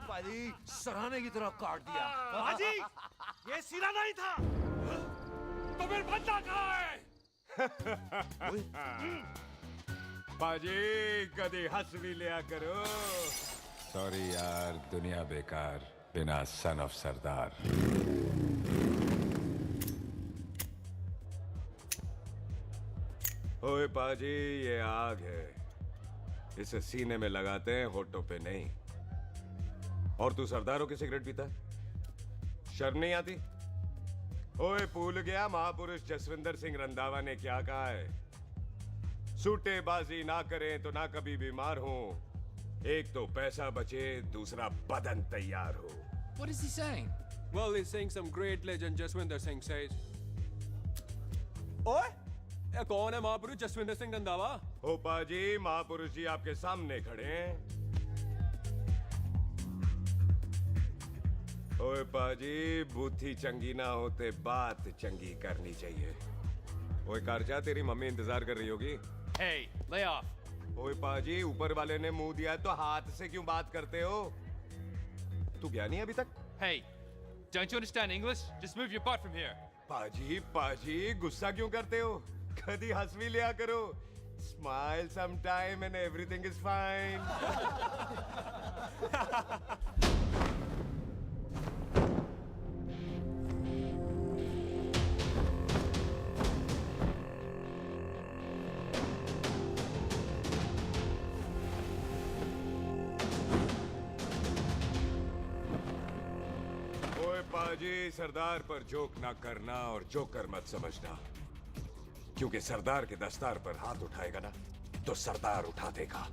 पाजी सराहने की तरफ काट दिया। बाजी, ये सिरा नहीं था। तो फिर बंदा कहाँ है? बाजी कभी हंस भी लिया करो। सॉरी यार, दुनिया बेकार बिना सन ऑफ सरदार। ओए पाजी, ये आग है, इसे सीने में लगाते हैं, होठों पे नहीं। और तू सरदारों की सिगरेट पीता है? शर्म नहीं आती? ओए भूल गया महापुरुष जसविंदर सिंह रंधावा ने क्या कहा है? सूटेबाजी ना करें तो ना कभी बीमार हो। एक तो पैसा बचे, दूसरा बदन तैयार हो। What is he saying? Well, he's saying some great legend Jaswinder Singh says. ओए, ये कौन है महापुरुष जसविंदर सिंह रंधावा? ओ पाजी, महापुरुष जी आपके सामने खड़े हैं। ओए पाजी, बुद्धि चंगी ना होते बात चंगी करनी चाहिए। ओए कारचा, तेरी मम्मी इंतजार कर रही होगी। Hey, lay off. ओए पाजी, ऊपर वाले ने मुंह दिया है तो हाथ से क्यों बात करते हो? तू गया नहीं अभी तक? Hey, don't you understand English? Just move your butt from here. पाजी पाजी, गुस्सा क्यों करते हो? कभी हंस भी लिया करो। Smile sometime and everything is fine. ओए पाजी, सरदार पर जोक ना करना और जोकर मत समझना, क्योंकि सरदार के दस्तार पर हाथ उठाएगा ना तो सरदार उठा देगा।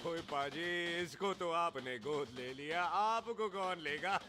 ओए पाजी, इसको तो आपने गोद ले लिया, आपको कौन लेगा?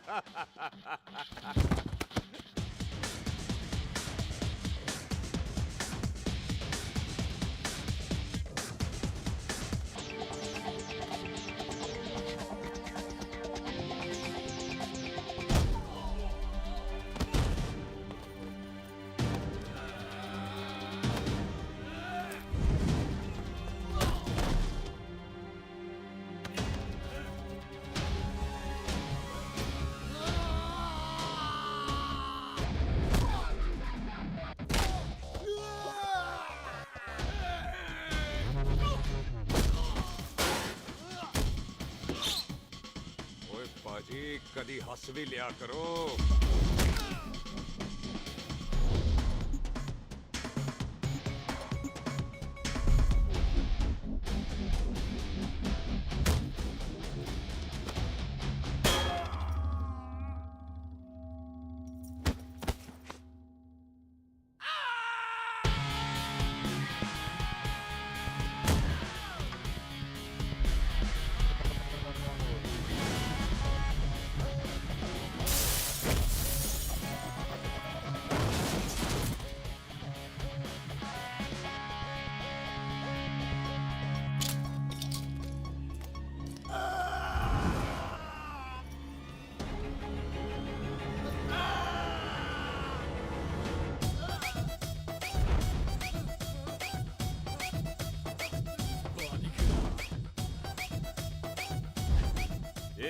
ओए पाजी, कदी हंस भी लिया करो।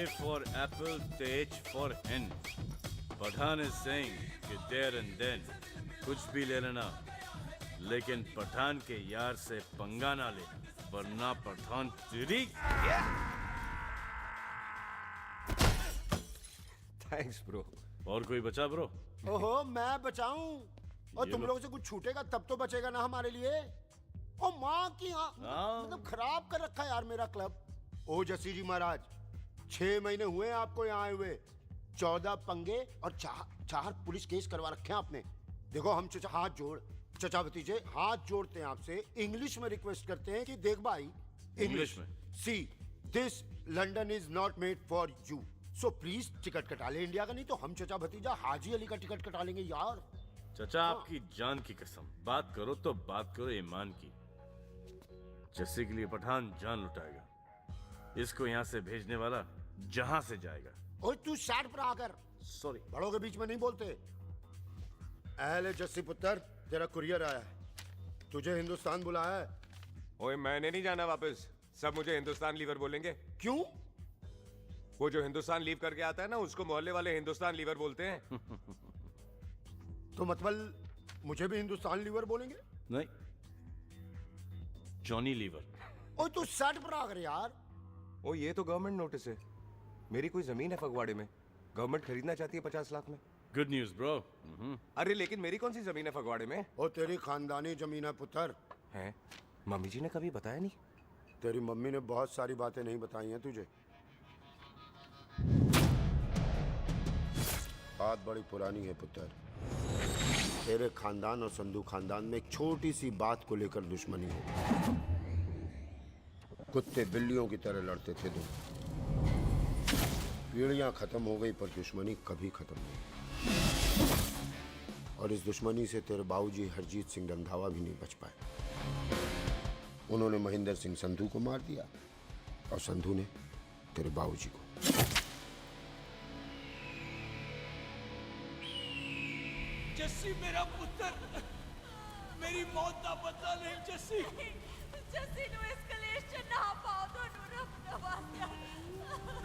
for apple, the H for hen. Pathan is saying कि there and then कुछ भी ले लेना, लेकिन पठान के यार से पंगा ना ले, वरना पठान तेरी। Thanks bro. और कोई बचा ब्रो? ओहो, मैं बचाऊं? और ये तुम लो। लोगों से कुछ छूटेगा तब तो बचेगा ना हमारे लिए। ओ माँ की मतलब खराब कर रखा है यार मेरा क्लब। ओ जस्सी जी महाराज, 6 महीने हुए आपको यहाँ आए हुए, 14 पंगे और 4 पुलिस केस करवा रखे हैं आपने। देखो हम चचा हाथ जोड़, चचा भतीजे हाथ जोड़ते हैं आपसे, इंग्लिश में रिक्वेस्ट करते हैं कि देख भाई, इंग्लिश में see this London is not made for you, so please ticket कटा ले इंडिया का, नहीं तो हम चचा भतीजा हाजी अली का टिकट कटा लेंगे यार। चचा आपकी जान की कसम, बात करो तो बात करो ईमान की। जस्सी के लिए पठान जान लुटाएगा, इसको यहाँ से भेजने वाला जहां से जाएगा। ओए तू साइड पर आकर, सॉरी बड़ों के बीच में नहीं बोलते। अहले जस्सी पुत्र, तेरा कुरियर आया है, तुझे हिंदुस्तान बुलाया है। ओए मैंने नहीं जाना वापस, सब मुझे हिंदुस्तान लीवर बोलेंगे। क्यों? वो जो हिंदुस्तान लीव करके आता है ना, उसको मोहल्ले वाले हिंदुस्तान लीवर बोलते हैं। तो मतलब मुझे भी हिंदुस्तान लीवर बोलेंगे? नहीं, जॉनी लीवर। ओए तू साइड पर आकर यार। ओ ये तो गवर्नमेंट नोटिस है, मेरी कोई जमीन है फगवाड़े में, गवर्नमेंट खरीदना चाहती है 50 लाख में। Good news bro. अरे लेकिन मेरी कौन सी जमीन है फगवाड़े में? ओ तेरी खानदानी जमीन है पुत्र। है? मम्मी जी ने कभी बताया नहीं। तेरी मम्मी ने बहुत सारी बातें नहीं बताई हैं तुझे। बात बड़ी पुरानी है पुत्र, तेरे खानदान और संधू खानदान में एक छोटी सी बात को लेकर दुश्मनी हो। कुत्ते बिल्लियों की तरह लड़ते थे दोनों, पीढ़ियां खत्म हो गई पर दुश्मनी कभी खत्म नहीं। और इस दुश्मनी से तेरे बाबूजी हरजीत सिंह रंधावा भी नहीं बच पाए। उन्होंने महेंद्र सिंह संधू को मार दिया और संधू ने तेरे बाबूजी को। जस्सी मेरा पुत्र, मेरी मौत का बदला नहीं जस्सी। जस्सी नु इस कलेश च ना पाओ दोनों रब नवाज़िया।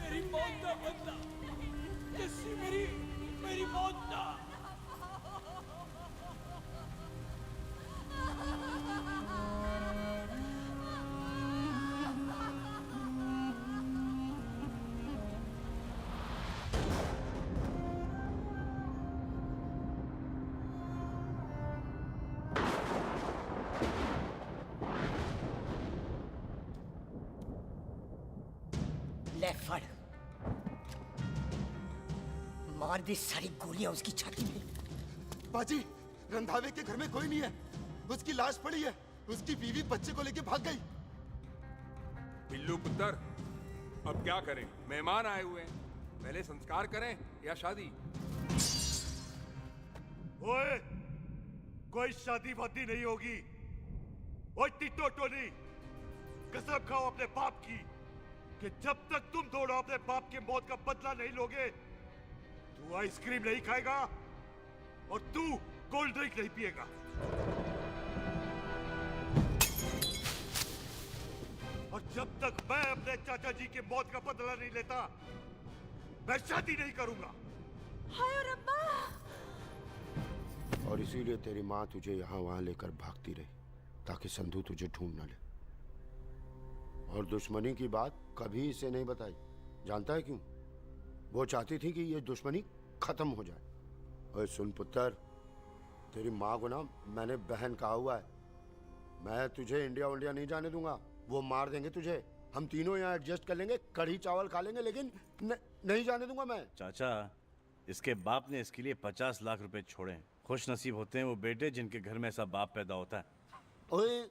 मेरी मौत का बदला जस्सी, मेरी मौत का। ले फड़, मार दी सारी गोलियां उसकी छाती में। बाजी, रंधावे के घर में कोई नहीं है, उसकी लाश पड़ी है, उसकी बीवी बच्चे को लेके भाग गई। बिल्लू पुत्र, अब क्या करें? मेहमान आए हुए हैं, पहले संस्कार करें या शादी? ओए, कोई शादी वादी नहीं होगी। ओए टिट्टो टोनी, कसम खाओ अपने बाप की कि जब तक तुम दोनों अपने बाप की मौत का बदला नहीं लोगे, तू आइसक्रीम नहीं खाएगा और तू कोल्ड ड्रिंक नहीं पिएगा। और जब तक मैं अपने चाचा जी की मौत का बदला नहीं लेता, मैं शादी नहीं करूंगा। हाय रब्बा। और इसीलिए तेरी माँ तुझे यहाँ वहाँ लेकर भागती रही, ताकि संधू तुझे ढूंढ न ले। और दुश्मनी की बात कभी इसे नहीं बताई, जानता है क्यों? वो चाहती थी कि ये दुश्मनी खत्म हो जाए। और सुन पुत्र, तेरी माँ को ना मैंने बहन कहा हुआ है, मैं तुझे इंडिया इंडिया नहीं जाने दूंगा, वो मार देंगे तुझे। हम तीनों यहाँ एडजस्ट कर लेंगे, कढ़ी चावल खा लेंगे, लेकिन नहीं जाने दूंगा मैं। चाचा, इसके बाप ने इसके लिए 50 लाख रुपए छोड़े हैं। खुश नसीब होते हैं वो बेटे जिनके घर में ऐसा बाप पैदा होता है। ओए,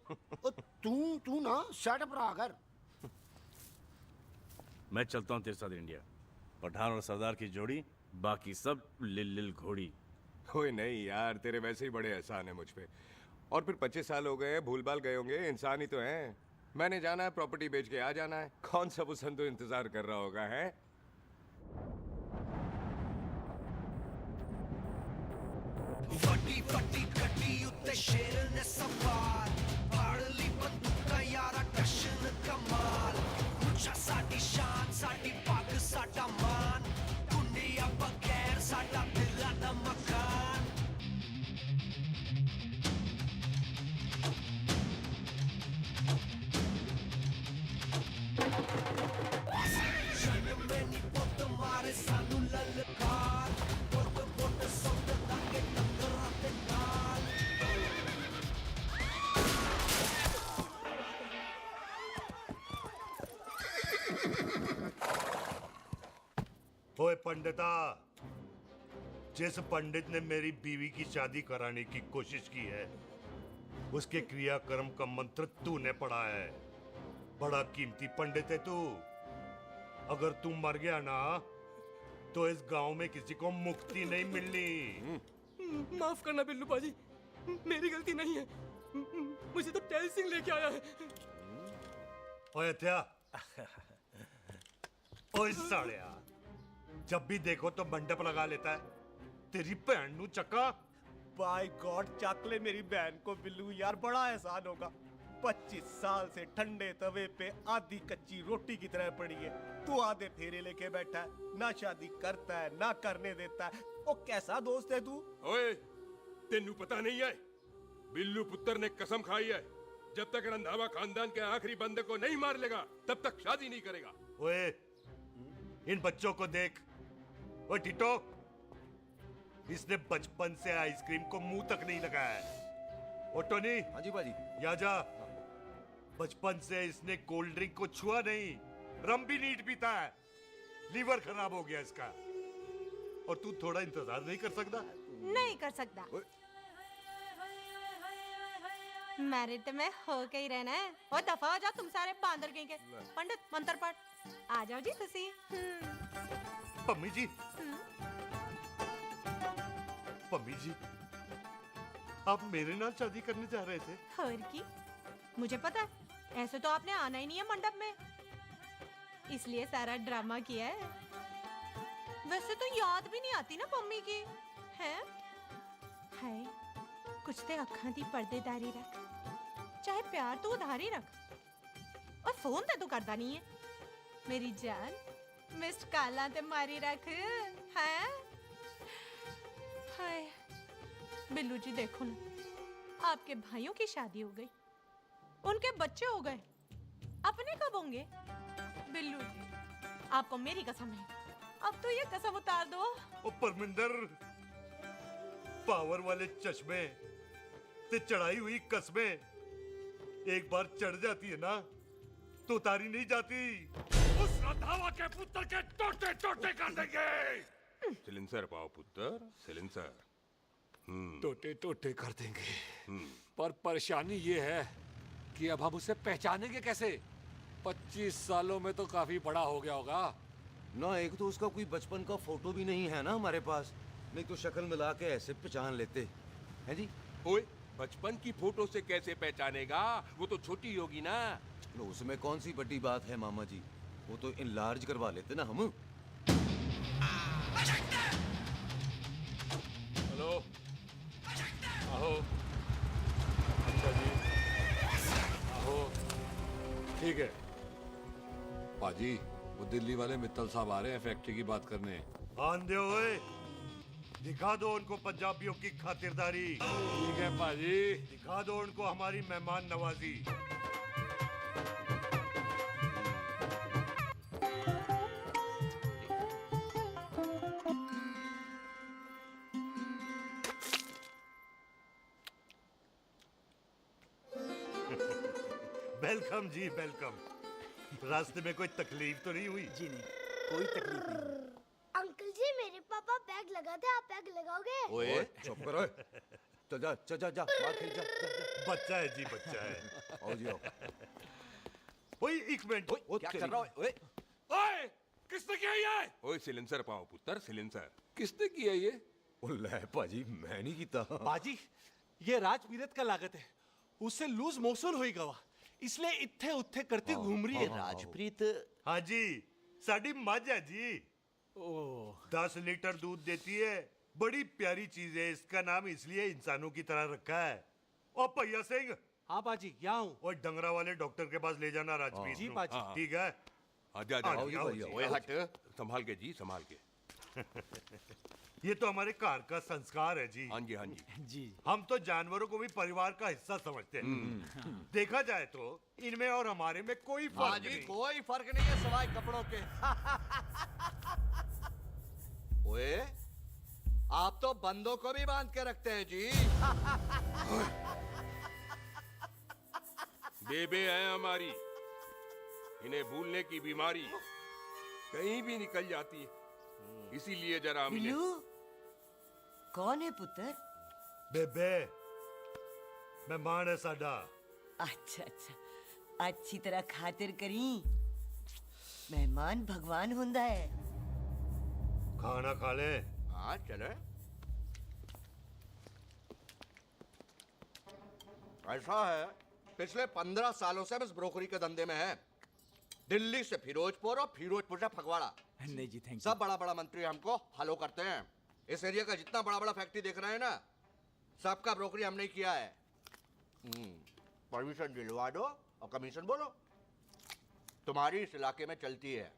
तू ना शट अप रहा कर। मैं चलता हूँ तेरे साथ इंडिया। पठान और सरदार की जोड़ी, बाकी सब लिल घोड़ी। कोई नहीं यार, तेरे वैसे ही बड़े एहसान है मुझ पे। और फिर 25 साल हो गए, भूल भाल गए होंगे, इंसान ही तो हैं। मैंने जाना है, प्रॉपर्टी बेच के आ जाना है। कौन सा वो संधू इंतजार कर रहा होगा, है? फटी फटी कटी उत्ते शेर ने सवार, फाड़ ली बंदूक यारा टशन कमाल। मुझा साडी शान, साडी पग, साडा पंडिता, जिस पंडित ने मेरी बीवी की शादी कराने की कोशिश की है, उसके क्रियाकर्म का मंत्र तूने पढ़ा है। बड़ा कीमती पंडित है तू। अगर तू मर गया ना, तो इस गांव में किसी को मुक्ति नहीं मिलनी। माफ करना बिल्लू पाजी, मेरी गलती नहीं है। मुझे तो टेल सिंह लेके आया है। ओए हत्या, ओए सालिया, जब भी देखो तो मंडप लगा लेता है। तेरी भैन नू चक्का। बाय गॉड, चक ले मेरी बहन को बिल्लू यार, बड़ा एहसान होगा। 25 साल से ठंडे तवे पे आधी कच्ची रोटी की तरह पड़ी है। तू आधे फेरे लेके बैठा है, ना शादी करता है ना करने देता है। ओ कैसा दोस्त है तू? ओए, तेनू पता नहीं है, बिल्लू पुत्र ने कसम खाई है, जब तक रंधावा खानदान के आखिरी बंदे को नहीं मार लेगा, तब तक शादी नहीं करेगा। ओए, इन बच्चों को देख। ओए टिटो, इसने बचपन से आइसक्रीम को मुंह तक नहीं लगाया है। ओ टोनी। हाँ जी बाजी। या जा। बचपन से इसने कोल्ड ड्रिंक को छुआ नहीं, रम भी नीट पीता है। लीवर खराब हो गया इसका। और तू थोड़ा इंतजार नहीं कर सकता? नहीं कर सकता। मैरिड में हो के ही रहना है। और दफा हो जाओ तुम सारे बांदर कहीं के। पंडित मंत्र पढ़। आ जाओ जी तुसी। पम्मी जी, पम्मी जी, आप मेरे नाल शादी करने जा रहे थे? और की मुझे पता है, ऐसे तो आपने आना ही नहीं है मंडप में, इसलिए सारा ड्रामा किया है। वैसे तो याद भी नहीं आती ना पम्मी की, है? हाय, कुछ ते अखां दी पर्देदारी रख, चाहे प्यार तो उधारी रख, और फोन ते तो करता नहीं है। मेरी जान, मिस्ड काला ते मारी रख, है? हाय, बिल्लू जी देखो ना, आपके भाइयों की शादी हो गई, उनके बच्चे हो गए, अपने कब होंगे? बिल्लू जी, आपको मेरी कसम है, अब तो ये कसम उतार दो। ओ परमिंदर, पावर वाले चश्मे ते चढ़ाई हुई कस्में एक बार चढ़ जाती है ना, तो उतारी नहीं जाती। उस रंधावा के पुत्र के टोटे टोटे कर देंगे। सिलेंसर पाओ पुत्र, सिलेंसर। टोटे टोटे कर देंगे, पर परेशानी ये है कि अब हम उसे पहचानेंगे कैसे? 25 सालों में तो काफी बड़ा हो गया होगा ना। एक तो उसका कोई बचपन का फोटो भी नहीं है ना हमारे पास, नहीं तो शक्ल मिला के ऐसे पहचान लेते हैं जी। ओए, बचपन की फोटो से कैसे पहचानेगा? वो तो छोटी होगी ना। लो, उसमें कौन सी बड़ी बात है मामा जी, वो तो इनलार्ज करवा लेते ना हम। हेलो, आहो। अच्छा जी, आहो। ठीक है पाजी, वो दिल्ली वाले मित्तल साहब आ रहे हैं फैक्ट्री की बात करने। आंधे हुए, दिखा दो उनको पंजाबियों की खातिरदारी। ठीक है पाजी। दिखा दो उनको हमारी मेहमान नवाजी। वेलकम जी, वेलकम। रास्ते में कोई तकलीफ तो नहीं हुई? जी नहीं, कोई तकलीफ नहीं। अंकल जी, मेरे पापा पैग लगाते, आप पैग लगाओगे? ओए चुप करो, चल जा चल जा जा, बाहर खेल जा, जा, जा। बच्चा है जी, बच्चा है। आओ जी आओ। ओए एक मिनट, क्या कर रहा है? ओए ओए, किसने किया ये? ओए सिलेंसर पाओ पुत्र, सिलेंसर। किसने किया ये? ले पाजी, मैं नहीं कीता। बाजी, ये राजपीरत का लागत है, उससे लूज मोशन हुई गवा, इसलिए इत्थे उत्थे करती घूम रही है। राजप्रीत? हाँ जी, साड़ी मझ है जी। 10 लीटर दूध देती है, बड़ी प्यारी चीज है। इसका नाम इसलिए इंसानों की तरह रखा है। ओ भैया सिंह। हाँ बाजी, यहाँ हूँ। और डंगरा वाले डॉक्टर के पास ले जाना राजपीत जी को। बाजी। ठीक है। आजा आजा। ओए हट, संभाल के जी, संभाल के। ये तो हमारे घर का संस्कार है जी। हाँ जी, हाँ जी। जी। हम तो जानवरों को भी परिवार का हिस्सा समझते हैं। देखा जाए तो इनमें और हमारे में कोई फर्क नहीं। कोई फर्क नहीं है सिवाय कपड़ों के। ओए, आप तो बंदों को भी बांध के रखते हैं जी। बेबे है हमारी, इन्हें भूलने की बीमारी कहीं भी निकल जाती है। इसीलिए जरा हमने बिल्लू कौन है पुत्र? बेबे मेहमान है साडा। अच्छा अच्छा, अच्छी तरह खातिर करी। मेहमान भगवान हुंदा है। खाना खा ले। हाँ चले। ऐसा है, पिछले 15 सालों से हम इस ब्रोकरी के धंधे में हैं। दिल्ली से फिरोजपुर और फिरोजपुर से फगवाड़ा। नहीं जी, थैंक सब बड़ा बड़ा मंत्री हमको फॉलो करते हैं। इस एरिया का जितना बड़ा बड़ा फैक्ट्री देख रहे हैं ना, सबका ब्रोकरी हमने किया है। परमिशन दिलवा दो और कमीशन बोलो। तुम्हारी इस इलाके में चलती है।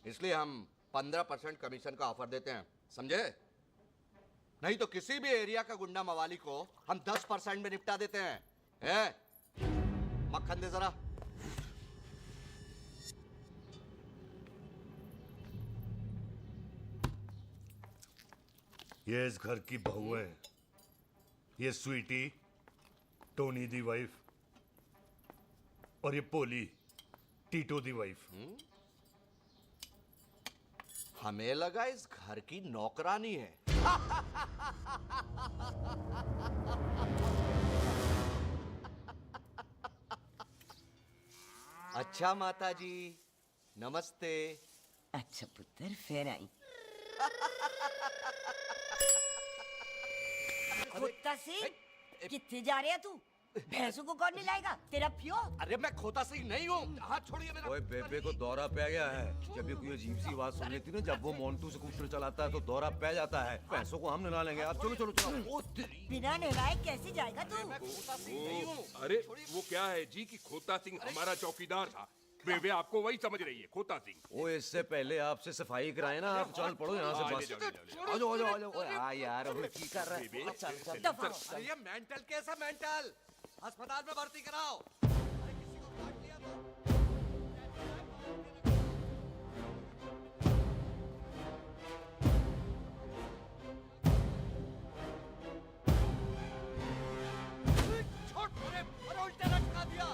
इसलिए हम 15% कमीशन का ऑफर देते हैं, समझे? नहीं तो किसी भी एरिया का गुंडा मवाली को हम 10% में निपटा देते हैं। मक्खन दे जरा। ये इस घर की बहू है। ये स्वीटी, टोनी दी वाइफ, और ये पोली, टीटो दी वाइफ। हमें लगा इस घर की नौकरानी है। अच्छा माता जी, नमस्ते। अच्छा पुत्र, फिर आई। खोता सिंह, कितने जा रहे तू? भैंसों को कौन निलाएगा? तेरा प्यो? अरे मैं खोता सिंह नहीं हूँ। हाथ छोड़िए मेरा। ओए बेबे को दौरा पै गया है। जब भी कोई अजीब सी आवाज सुन लेती ना, जब वो मोन्टू स्कूटर चलाता है तो दौरा पै जाता है। पैसों को हम निला लेंगे। आप चलो चलो चलो। बिना नहलाए कैसे जाएगा तू? अरे वो क्या है जी कि खोता सिंह हमारा चौकीदार था। बेबे आपको वही समझ रही है, खोता सिंह। ओ इससे पहले आपसे सफाई कराए ना, आप चल पड़ो यहाँ से बस। आ जाओ आ जाओ आ जाओ। ओए आ यार, अबे की कर रहा है? चल चल। अरे ये मेंटल केस है, मेंटल। अस्पताल में भर्ती कराओ। अरे किसी को काट लिया तो। अरे उल्टा लटका दिया।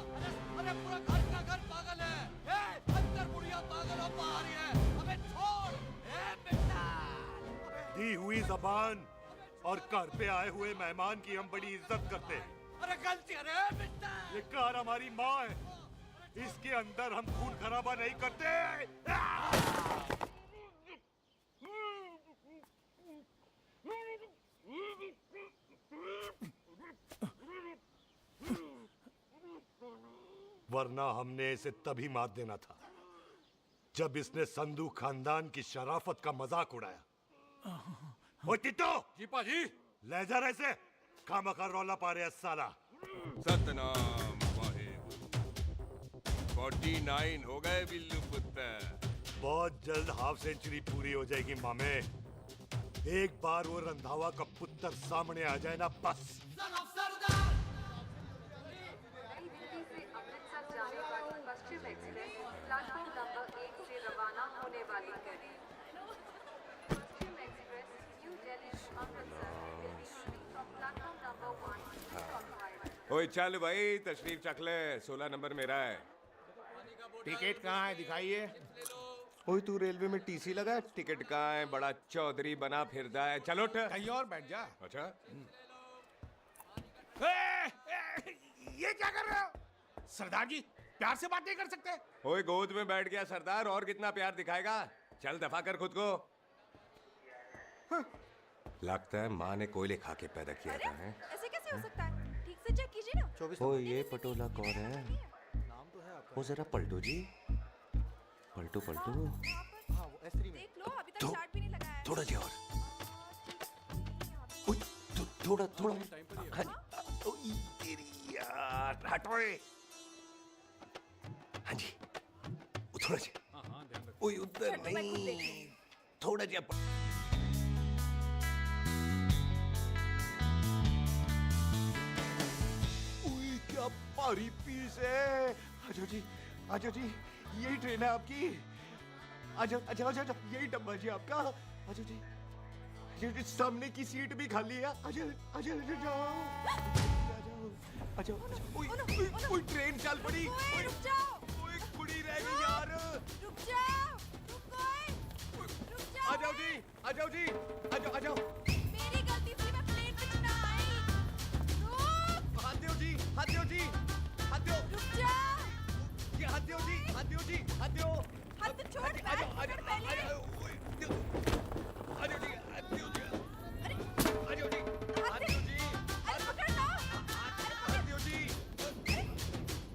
अरे पूरा घर का घर पागल है। अंदर बुढ़िया पागल और बाहर ही है। अबे छोड़। बेटा। दी हुई जबान और घर पे आए हुए मेहमान की हम बड़ी इज्जत करते हैं। अरे गलती है बेटा। ये कार हमारी माँ है। इसके अंदर हम खून खराबा नहीं करते। वरना हमने इसे तभी मार देना था जब इसने संधू खानदान की शराफत का मजाक उड़ाया। ओ टिट्टो जी पाजी, ले जा रहे से खामखा रौला पा रहे साला। सतनाम वाहेगुरु। 49 हो गए बिल्लू पुत्र। बहुत जल्द हाफ सेंचुरी पूरी हो जाएगी मामे। एक बार वो रंधावा का पुत्र सामने आ जाए ना, बस। जाने वाली पश्चिम एक्सप्रेस प्लेटफॉर्म नंबर 1 से रवाना होने वाली है। Paschim express new Delhi to Amritsar will be running from platform number 1 to Cockwise। ओए चल भाई, तशरीफ चख ले। 16 नंबर मेरा है। टिकट कहाँ है? दिखाइए। ओए तू रेलवे में टीसी लगा है? टिकट कहाँ है? बड़ा चौधरी बना फिरदा है। चलो उठ। कहीं और बैठ जा। अच्छा ये क्या कर रहे हो? सरदार जी, प्यार से बात नहीं कर सकते? ओए गोद में बैठ गया सरदार, और कितना प्यार दिखाएगा? चल दफा कर खुद को। लगता है माँ ने कोयले खा के पैदा किया था। है ऐसे कैसे हो सकता है? ठीक से चेक कीजिए ना। ओ ये पटोला कौन है? वो जरा पलटो जी, पलटो पलटो। देख लो, अभी तक स्टार्ट भी नहीं लगाया है। थोड़ा जी और। थोड़ा थोड़ा। तेरी यार, हटो। हाँ जी, थोड़ा जी। ओए उधर नहीं, थोड़ा जी। ओए क्या भारी पीस है। आजो जी, आजो जी, यही ट्रेन है आपकी। आजो अच्छा अच्छा, यही डब्बा जी आपका। आजो जी, ये सामने की सीट भी खाली है। आजो आजो जाओ। अच्छा, ओए ट्रेन चल पड़ी। रुक जाओ। ओए कुड़ी रह गई यार। रुक जाओ। रुक गए। आ जाओ जी, आ जाओ, आ जाओ। मेरी गलती थी, मैं प्लेन में ना आई। रुक! हाथ दो जी, हाथ दो जी, हाथ दो। रुक जा! ये हाथ दो जी, हाथ दो जी, हाथ दो। हाथ तो छोड़, आ जाओ, आ जाओ, पहले। आ जाओ जी, हाथ दो जी, अरे! आ जाओ जी, हाथ दो जी, अरे पकड़ लो! हाथ दो जी,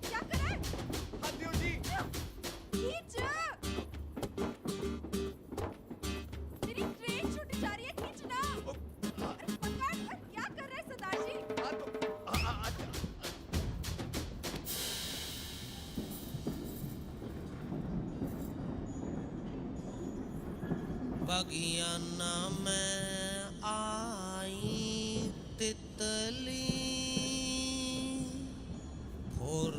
क्या कर रहा है? हाथ दो जी। खींच! मेरी ट्रेन छूटी जा रही है, खींचना! अरे पकड़! अरे क्या कर रहे हैं सरदार जी? बगियाना में आई तितली फुर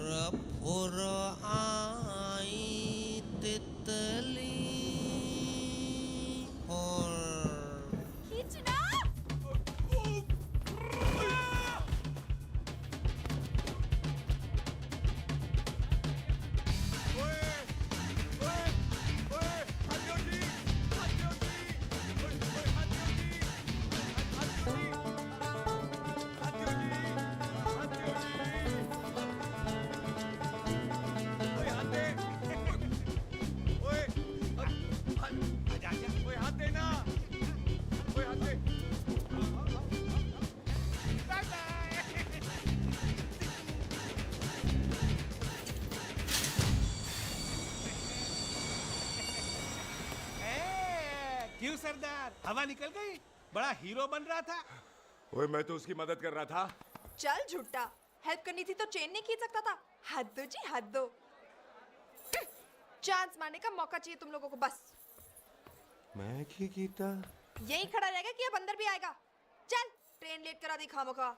फुर आई तितली फुर खींचना! क्यों सरदार, हवा निकल गई? बड़ा हीरो बन रहा था। ओए मैं तो उसकी मदद कर रहा था। चल झूठा, हेल्प करनी थी तो चेन नहीं खींच सकता था। हाथ दो जी, हाथ दो। चांस मारने का मौका चाहिए तुम लोगों को बस। मैं की कीता? यही खड़ा रहेगा कि अब अंदर भी आएगा? चल, ट्रेन लेट करा दी खामखा।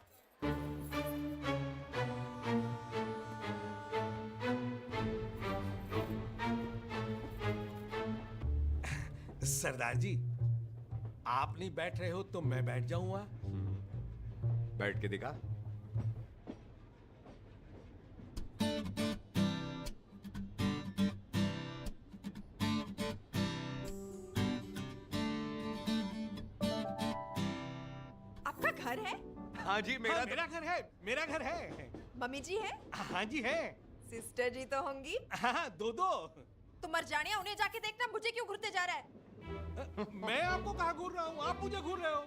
सरदार जी, आप नहीं बैठ रहे हो तो मैं बैठ जाऊंगा। बैठ के दिखा। आपका घर है? हाँ जी, हाँ, मेरा घर है, मेरा घर है। मम्मी जी है? हाँ जी है। सिस्टर जी तो होंगी? हाँ, दो दो। तुम मर जाने, उन्हें जाके देखना मुझे क्यों घूरते जा रहा है। मैं आपको कहाँ घूर रहा हूँ, आप मुझे घूर रहे हो।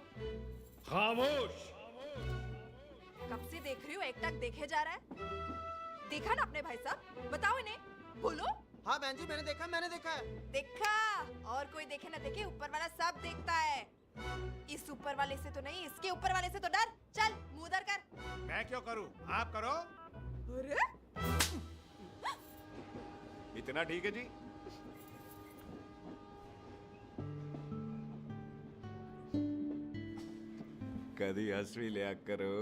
खामोश। कब से देख रही हूँ, एक टक देखे जा रहा है। देखा ना अपने भाई साहब, बताओ इन्हें। बोलो। हाँ बहन जी, मैंने देखा है। देखा? और कोई देखे ना देखे, ऊपर वाला सब देखता है। इस ऊपर वाले से तो नहीं, इसके ऊपर वाले से तो डर। चल मुंह उधर कर। मैं क्यों करूँ, आप करो। अरे इतना ठीक है जी? कभी हंस भी लिया करो।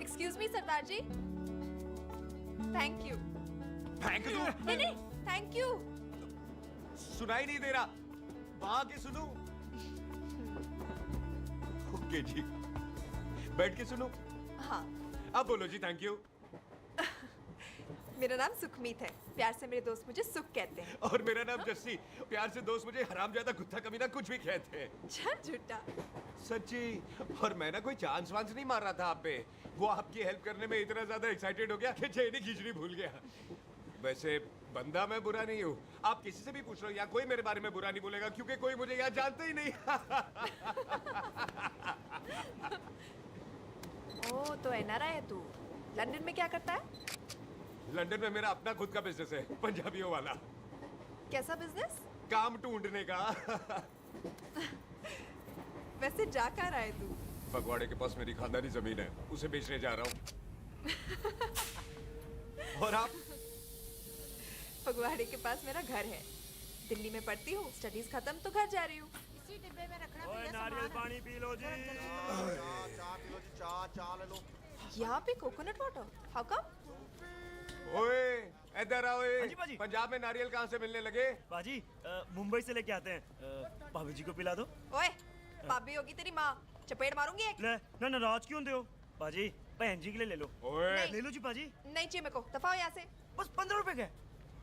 Excuse me Sardar ji. Thank you. Thank you? नहीं नहीं, थैंक यू। सुनाई नहीं दे रहा, वहां के सुनू। ओके जी, बैठ के सुनो। हाँ। अब बोलो जी थैंक यू। मेरा नाम सुखमीत है, प्यार से मेरे दोस्त मुझे सुख कहते हैं। और मेरा नाम जस्सी, प्यार से दोस्त मुझे हरामजादा, कुत्ता कमीना कुछ भी कहते हैं। चल झूठा। सच्ची। और मैं ना कोई चांस वांस नहीं मार रहा था आप पे, वो आपकी हेल्प करने में इतना ज्यादा एक्साइटेड हो गया कि चेन ही खींचनी भूल गया। वैसे बंदा मैं बुरा नहीं हूँ, आप किसी से भी पूछ लो, यहाँ कोई मेरे बारे में बुरा नहीं बोलेगा क्योंकि कोई मुझे यहाँ जानता ही नहीं। ओ तो एनआरआई है तू। लंदन में क्या करता है? लंदन में मेरा अपना खुद का बिजनेस है, पंजाबियों वाला। कैसा बिजनेस? काम ढूंढने का। वैसे जा कहाँ रहा है तू? फगवाड़े के पास मेरी खानदानी जमीन है, उसे बेचने जा रहा हूँ। और आप? फगवाड़े के पास मेरा घर है, दिल्ली में पढ़ती हूँ, स्टडीज खत्म तो घर जा रही हूँ। इसी डिब्बे में रखना ओए नारियल पानी पी लो जी। चाय पी लो जी, चाय ले लो। यहाँ पे कोकोनट वाटर, हाउ कम? ओए इधर आओ। हाँ जी, बाजी। पंजाब में नारियल कहाँ से मिलने लगे? बाजी मुंबई से लेके आते हैं, भाभी जी को पिला दो। ओए, भाभी होगी तेरी माँ, चपेट मारूंगी एक। ले ना नाराज क्यों होंदे हो बाजी? बहन जी के लिए ले लो। ओए ले लो जी पाजी। नहीं चाहिए मेरे को, दफा हो यहाँ से। बस 15 रुपए के,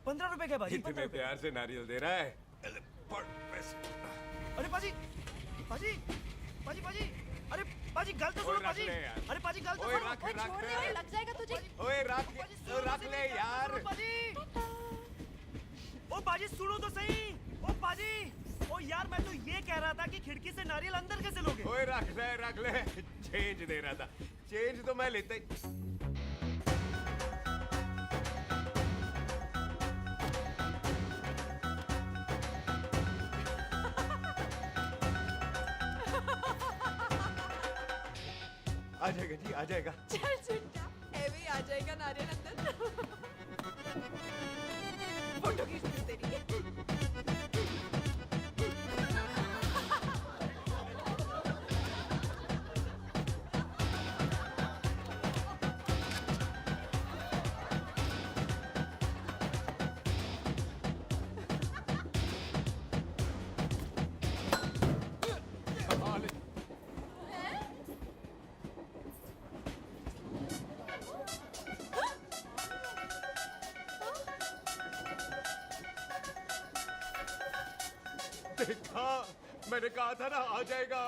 15 रुपए के बाजी। इतने प्यार से नारियल दे रहा है। पढ़ पैसे। अरे पाजी, पाजी, पाजी, पाजी, अरे पाजी गल तो सुनो पाजी। अरे पाजी गल तो सुनो। रख छोड़ दे, लग जाएगा तुझे। ओए रख ले यार। ओ पाजी सुनो तो सही। ओ पाजी, ओ यार मैं तो ये कह रहा था कि खिड़की से नारियल अंदर कैसे लोगे? ओए रख ले। चेंज दे रहा था। चेंज तो मैं लेता ही। आ जाएगा जी, आ जाएगा। चल चिंटा, एवे आ जाएगा नारियल अंदर। फोटो खींच ली तेरी। देखा, मैंने कहा था ना आ जाएगा।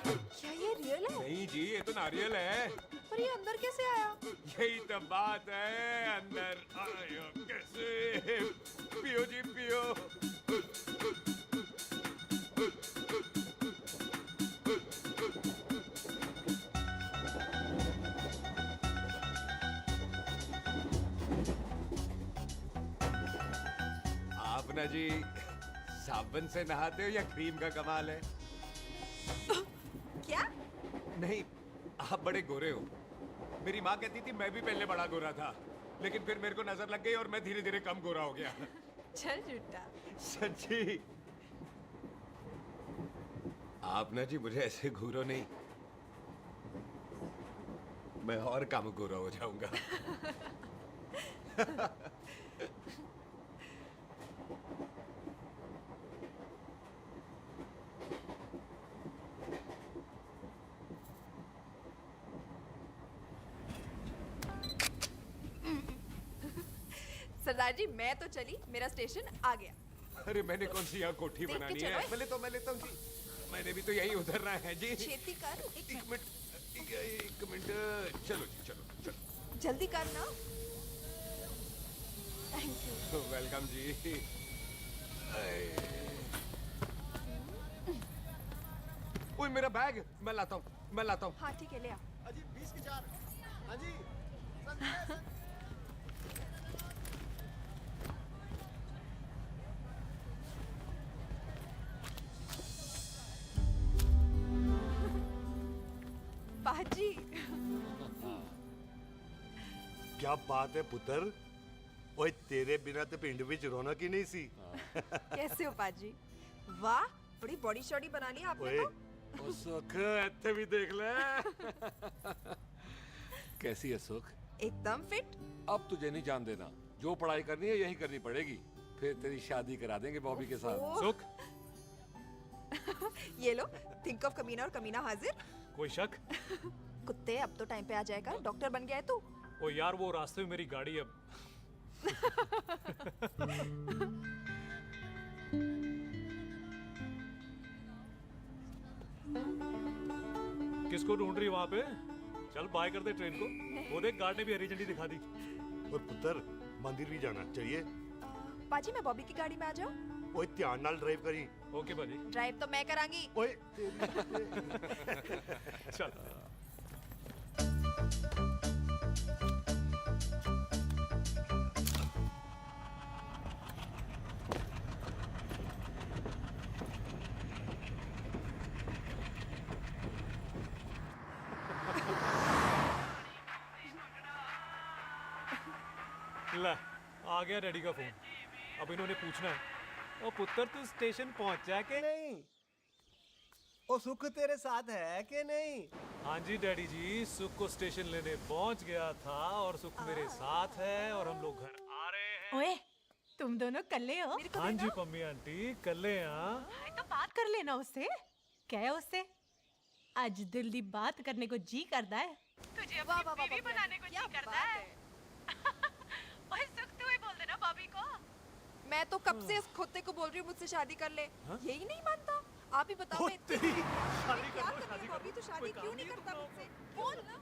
क्या ये रियल है? नहीं जी, ये तो नारियल है। पर ये अंदर कैसे आया? यही तो बात है, अंदर आया कैसे? पियो जी पियो। आप ना जी साबुन से नहाते हो या क्रीम का कमाल है? क्या? नहीं, आप बड़े गोरे हो। मेरी माँ कहती थी मैं भी पहले बड़ा गोरा था, लेकिन फिर मेरे को नजर लग गई और मैं धीरे धीरे कम गोरा हो गया। चल झूठा। सच्ची। आप ना जी मुझे ऐसे घूरो नहीं, मैं और कम गोरा हो जाऊंगा। सरदार जी मैं तो चली, मेरा स्टेशन आ गया। अरे मैंने कौन सी यहाँ कोठी देख के बनानी चलो। है? मैं लेता हूँ जी। मैंने भी तो यही उतरना है जी। छेती कर। एक मिनट। चलो जी, चलो। जल्दी कर ना। Thank you. वेलकम जी। ओए मेरा बैग, मैं लाता हूँ। हाँ ठीक है, ले आ। अजी 20 की 4। हाँ जी। पाजी। क्या बात है पुत्र। ओए तेरे बिना तो पिंड विच रौनक ही नहीं सी। कैसे हो पाजी? वाह, बड़ी बॉडी शॉडी बना ली आपने ओए तो। ओ सुख, इत्थे भी देख ले। कैसी है सुख? एकदम फिट। अब तुझे नहीं जान देना, जो पढ़ाई करनी है यही करनी पड़ेगी। फिर तेरी शादी करा देंगे बॉबी के साथ। ओह। सुख, ये लो, थिंक ऑफ कमीना और कमीना हाजिर। कोई शक? कुत्ते, अब तो टाइम पे आ जाएगा। डॉक्टर बन गया है तू। ओ यार, वो रास्ते में मेरी गाड़ी अब। किसको ढूंढ रही वहां पे? चल बाय कर दे ट्रेन को। वो देख, गार्ड ने भी हरी झंडी दिखा दी। और पुत्र मंदिर भी जाना चाहिए। पाजी मैं बॉबी की गाड़ी में आ जाऊं? ओए ध्यान नाल ड्राइव करी। ओके बाजी। ड्राइव तो मैं करांगी। ओए चल। ला, आ गया डैडी का फोन। अब इन्होंने पूछना है, ओ पुत्र तू स्टेशन पहुंचा के नहीं? ओ सुख तेरे साथ है कि नहीं? हाँ जी डैडी जी, सुख को स्टेशन लेने पहुंच गया था और सुख मेरे साथ है और हम लोग घर आ रहे हैं। ओए, तुम दोनों कल्ले हो? हाँ जी पम्मी आंटी, कल ले। हाँ तो बात कर लेना उससे। क्या है उससे? आज दिल दी बात करने को जी करता है। तुझे अपनी बीवी बनाने को जी करता है। ओए सुख तू ही बोल देना भाभी को। मैं तो कब से इस खोते को बोल रही हूँ मुझसे शादी कर ले। यही नहीं मानता। आप ही बताओ मैं तेरी शादी कर अभी तो शादी क्यों नहीं करता मुझसे? बोल ना।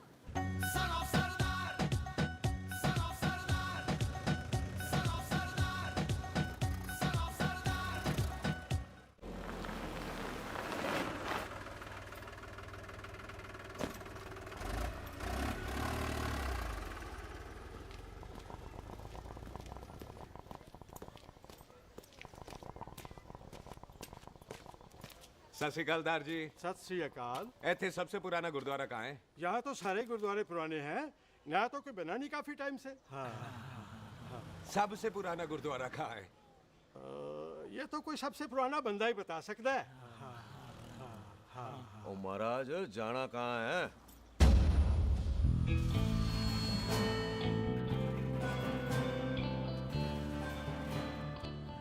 सत श्री अकाल दार जी। सत श्री अकाल। ਇੱਥੇ सबसे पुराना गुरुद्वारा कहाँ है? यहाँ तो सारे गुरुद्वारे पुराने हैं, नया तो कोई बना नहीं काफी टाइम से। हाँ, सबसे पुराना गुरुद्वारा कहाँ है? ये तो कोई सबसे पुराना बंदा ही बता सकता है। ओ महाराज जाना कहाँ है?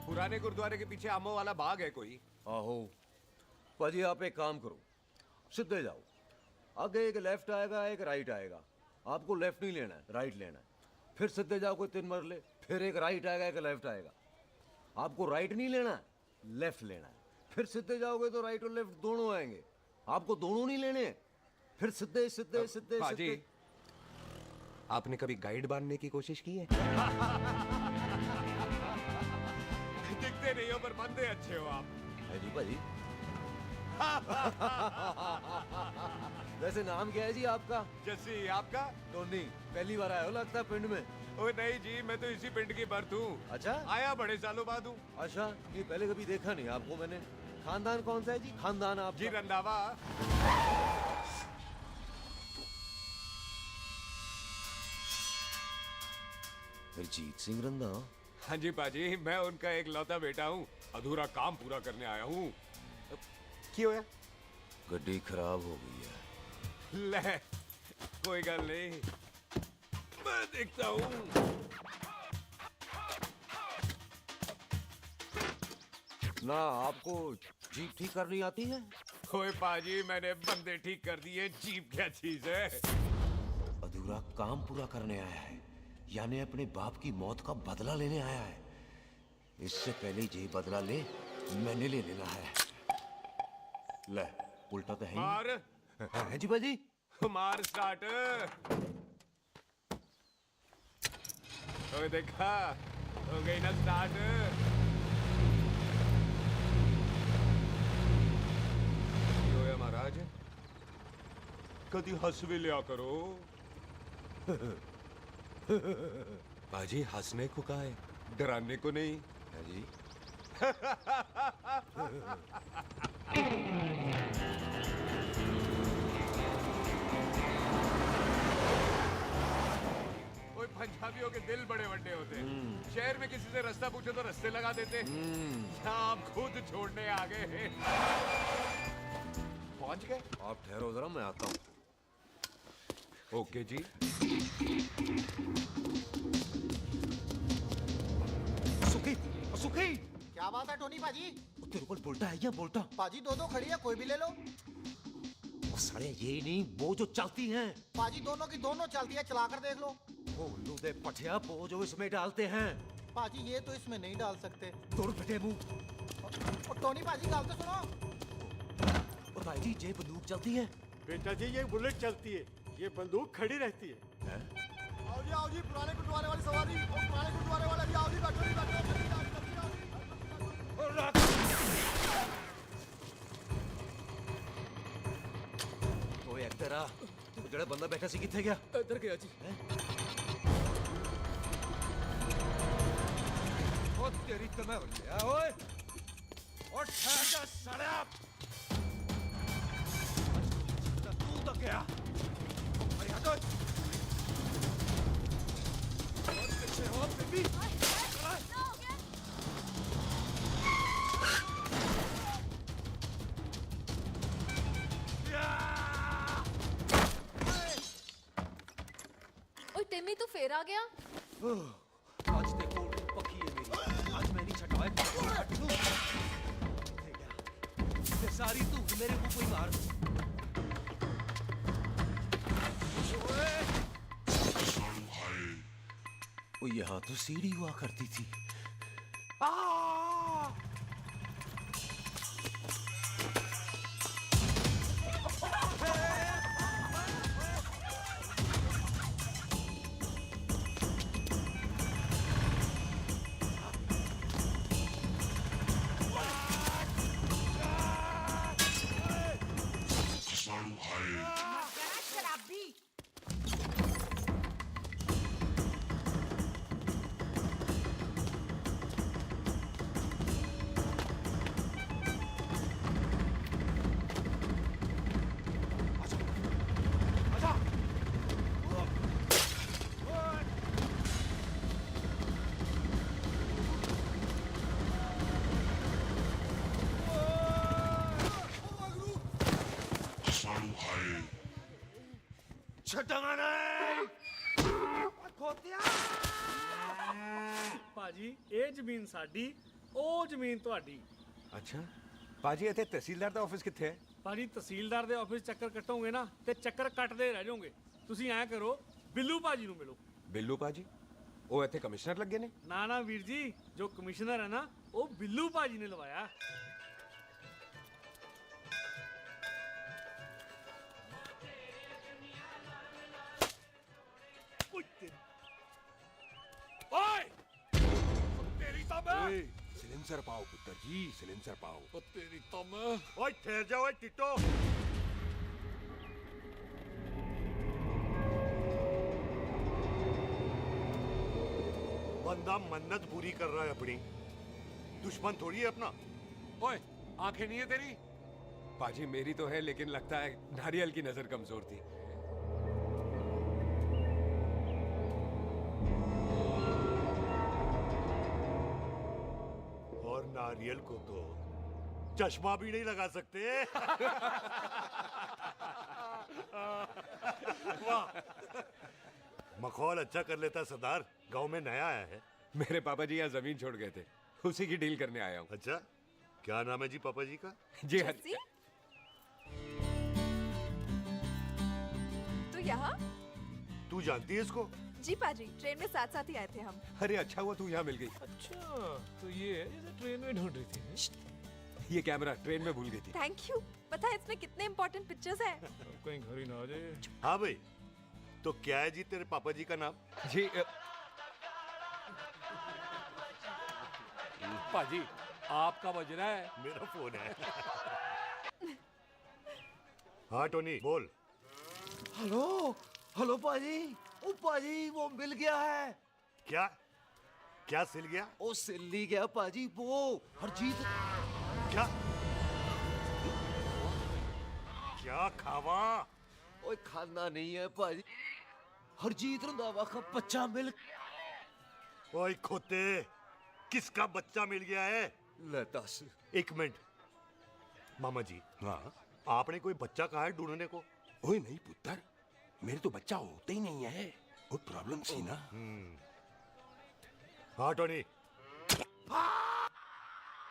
पुराने गुरुद्वारे के पीछे आमों वाला बाग है कोई? आहो पाजी आप एक काम करो, सीधे जाओ, आगे एक लेफ्ट आएगा एक राइट आएगा, आपको लेफ्ट नहीं लेना है राइट लेना है, फिर सीधे जाओ कोई 3 मरले, फिर एक राइट आएगा एक लेफ्ट आएगा, आपको राइट नहीं लेना है लेफ्ट लेना है, फिर सीधे जाओगे तो राइट और लेफ्ट दोनों आएंगे, आपको दोनों नहीं लेने, फिर सीधे सीधे सीधे पाजी, आपने कभी गाइड बनने की कोशिश की है? दिखते नहीं हो पर बंदे अच्छे हो आप। है जी भाजी। वैसे नाम क्या है जी आपका? जस्सी। आपका? टोनी। पहली बार आए हो लगता है पिंड में। ओ नहीं जी, मैं तो इसी पिंड की बर्थ हूँ। अच्छा? आया बड़े सालों बाद हूँ। अच्छा, ये पहले कभी देखा नहीं आपको मैंने। खानदान कौन सा है जी? खानदान आप जी रंधावा। जीत सिंह रंधा? हाँ जी पाजी, मैं उनका एक लौता बेटा हूँ, अधूरा काम पूरा करने आया हूँ। क्यों है? गड्डी खराब हो गई है। ले, कोई गल नहीं, मैं देखता हूँ। ना आपको जीप ठीक करनी आती है? ओए पाजी, मैंने बंदे ठीक कर दिए, जीप क्या चीज है? अधूरा काम पूरा करने आया है, यानी अपने बाप की मौत का बदला लेने आया है। इससे पहले ये बदला ले मैंने ले लेना है। ले, उल्टा तो है ही। मार। है जी बाजी। मार स्टार्ट। ओए देखा, हो गई ना स्टार्ट। होया महाराज, कभी हंस भी लिया करो। बाजी हंसने को कहा है, डराने को नहीं। है जी। ओए पंजाबियों के दिल बड़े बड़े होते हैं। शहर में किसी से रास्ता पूछो तो रास्ते लगा देते। यहाँ आप खुद छोड़ने आ गए। पहुंच गए? आप ठहरो जरा, मैं आता हूँ। ओके जी। सुखी, सुखी। क्या बात है टोनी पाजी? तेरे को बोल्टा है या बोल्टा? पाजी दो खड़ी है, कोई भी ले लो। वो सारे ये नहीं, वो जो चलती हैं। पाजी दोनों की दोनों चलती है, चलाकर देख लो। वो लूदे पठिया, वो जो इसमें डालते हैं। पाजी ये तो इसमें नहीं डाल सकते। तोड़ बेटे मुंह। और टोनी पाजी गाल तो सुनो। और भाई जी ये बंदूक चलती है? बेटा जी ये बुलेट चलती है, ये बंदूक खड़ी रहती है। आओ जी पुराने गुरुद्वारे वाली सवारी, और पुराने गुरुद्वारे वाले भी आओ जी, बैठो जी बैठो। ओए एक्टर आ, जेड़ा बंदा बैठा सी किथे गया? इधर गया जी। ओ तेरी तो मैं लिया ओए। और ठहर जा साला। तू तो क्या? अरे हटो। और पीछे हो बेबी। टिम्मी तू फेर आ गया? आज ते कोल पक्की है मेरी, आज मैं नहीं छटाए। ते सारी तू मेरे मुंह कोई मार। वो यहाँ तो सीढ़ी हुआ करती थी। शराबी। ਭਾਜੀ ਇਹ ਜ਼ਮੀਨ ਸਾਡੀ ਉਹ ਜ਼ਮੀਨ ਤੁਹਾਡੀ। ਅੱਛਾ ਪਾਜੀ ਇੱਥੇ ਤਹਿਸੀਲਦਾਰ ਦਾ ਆਫਿਸ ਕਿੱਥੇ ਹੈ? ਭਾਜੀ ਤਹਿਸੀਲਦਾਰ ਦੇ ਆਫਿਸ ਚੱਕਰ ਕੱਟੋਗੇ ਨਾ ਤੇ ਚੱਕਰ ਕੱਟਦੇ ਰਹਿ ਜਾਓਗੇ। ਤੁਸੀਂ ਐਂ ਕਰੋ ਬਿੱਲੂ ਭਾਜੀ ਨੂੰ ਮਿਲੋ। ਬਿੱਲੂ ਪਾਜੀ ਉਹ ਇੱਥੇ ਕਮਿਸ਼ਨਰ ਲੱਗੇ ਨੇ? ਨਾ ਨਾ ਵੀਰ ਜੀ ਜੋ ਕਮਿਸ਼ਨਰ ਹੈ ਨਾ ਉਹ ਬਿੱਲੂ ਭਾਜੀ ਨੇ ਲਵਾਇਆ। ओए! तेरी तो मैं सिलेंसर पाओ पुत्र जी, सिलेंसर पाओ। ओ तेरी तो मैं। ओए ठहर जाओ टिट्टो। बंदा मन्नत पूरी कर रहा है अपनी, दुश्मन थोड़ी है अपना। ओए आंखें नहीं है तेरी? पाजी मेरी तो है लेकिन लगता है नारियल की नजर कमजोर थी। और नारियल को तो चश्मा भी नहीं लगा सकते। वाह, मखौल अच्छा कर लेता सरदार। गांव में नया आया है। मेरे पापा जी यहाँ जमीन छोड़ गए थे, उसी की डील करने आया हूँ। अच्छा, क्या नाम है जी पापा जी का? जी हाँ। तो यहाँ? तू जानती है इसको? जी पाजी, ट्रेन में साथ साथ ही आए थे हम। अरे अच्छा हुआ तू यहाँ मिल गई। अच्छा तो ये है जैसे ट्रेन में ढूंढ रही थी। ये कैमरा ट्रेन में भूल गई थी। Thank you. पता है इसमें कितने इम्पोर्टेंट पिक्चर्स हैं। कहीं घर ही ना आ जाए। हाँ भाई, तो क्या है जी तेरे पापा जी का नाम? जी पाजी आपका बज रहा है। मेरा फोन है। हाँ टोनी बोल। हेलो हेलो पाजी। ओ पाजी वो मिल गया है। क्या क्या सिल गया? ओ सिल्ली गया पाजी वो हरजीत। क्या क्या खावा? ओए खाना नहीं है पाजी, हरजीत रंधावा का बच्चा मिल। ओए खोते, किसका बच्चा मिल गया है? ले दस। एक मिनट मामा जी। हाँ आपने कोई बच्चा कहा है ढूंढने को? ओए नहीं पुत्र, मेरे तो बच्चा होता ही नहीं है। वो प्रॉब्लम थी ना। हाँ टोनी।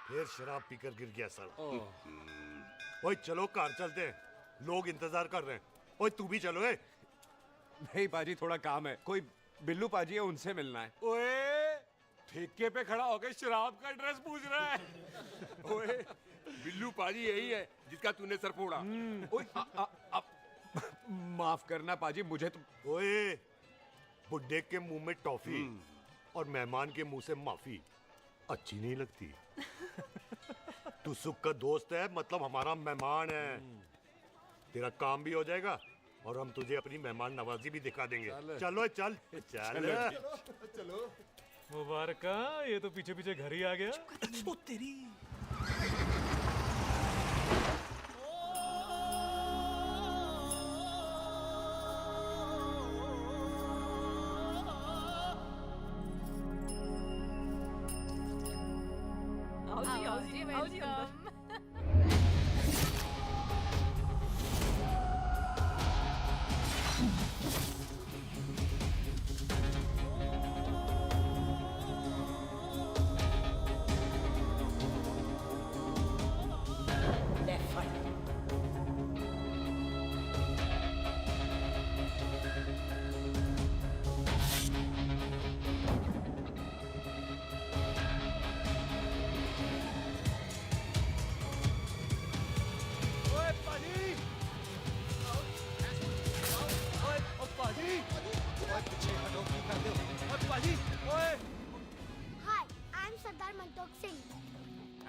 फिर शराब पीकर गिर गया साला। ओए चलो कार चलते हैं, लोग इंतजार कर रहे हैं। ओए तू भी चलो। नहीं पाजी थोड़ा काम है, कोई बिल्लू पाजी है उनसे मिलना है। ओए ठेके पे खड़ा होकर शराब का एड्रेस पूछ रहा है। ओए बिल्लू पाजी यही है जिसका तूने सर फोड़ा। माफ करना पाजी मुझे तो। ओए बुड्ढे के मुंह में टॉफी और मेहमान के मुंह से माफी अच्छी नहीं लगती। तू सुख का दोस्त है, मतलब हमारा मेहमान है। तेरा काम भी हो जाएगा और हम तुझे अपनी मेहमान नवाजी भी दिखा देंगे। चलो चल चल चलो। मुबारका, ये तो पीछे पीछे घर ही आ गया। ओ तेरी। आओ जी अंदर। Sardar Mantok Singh.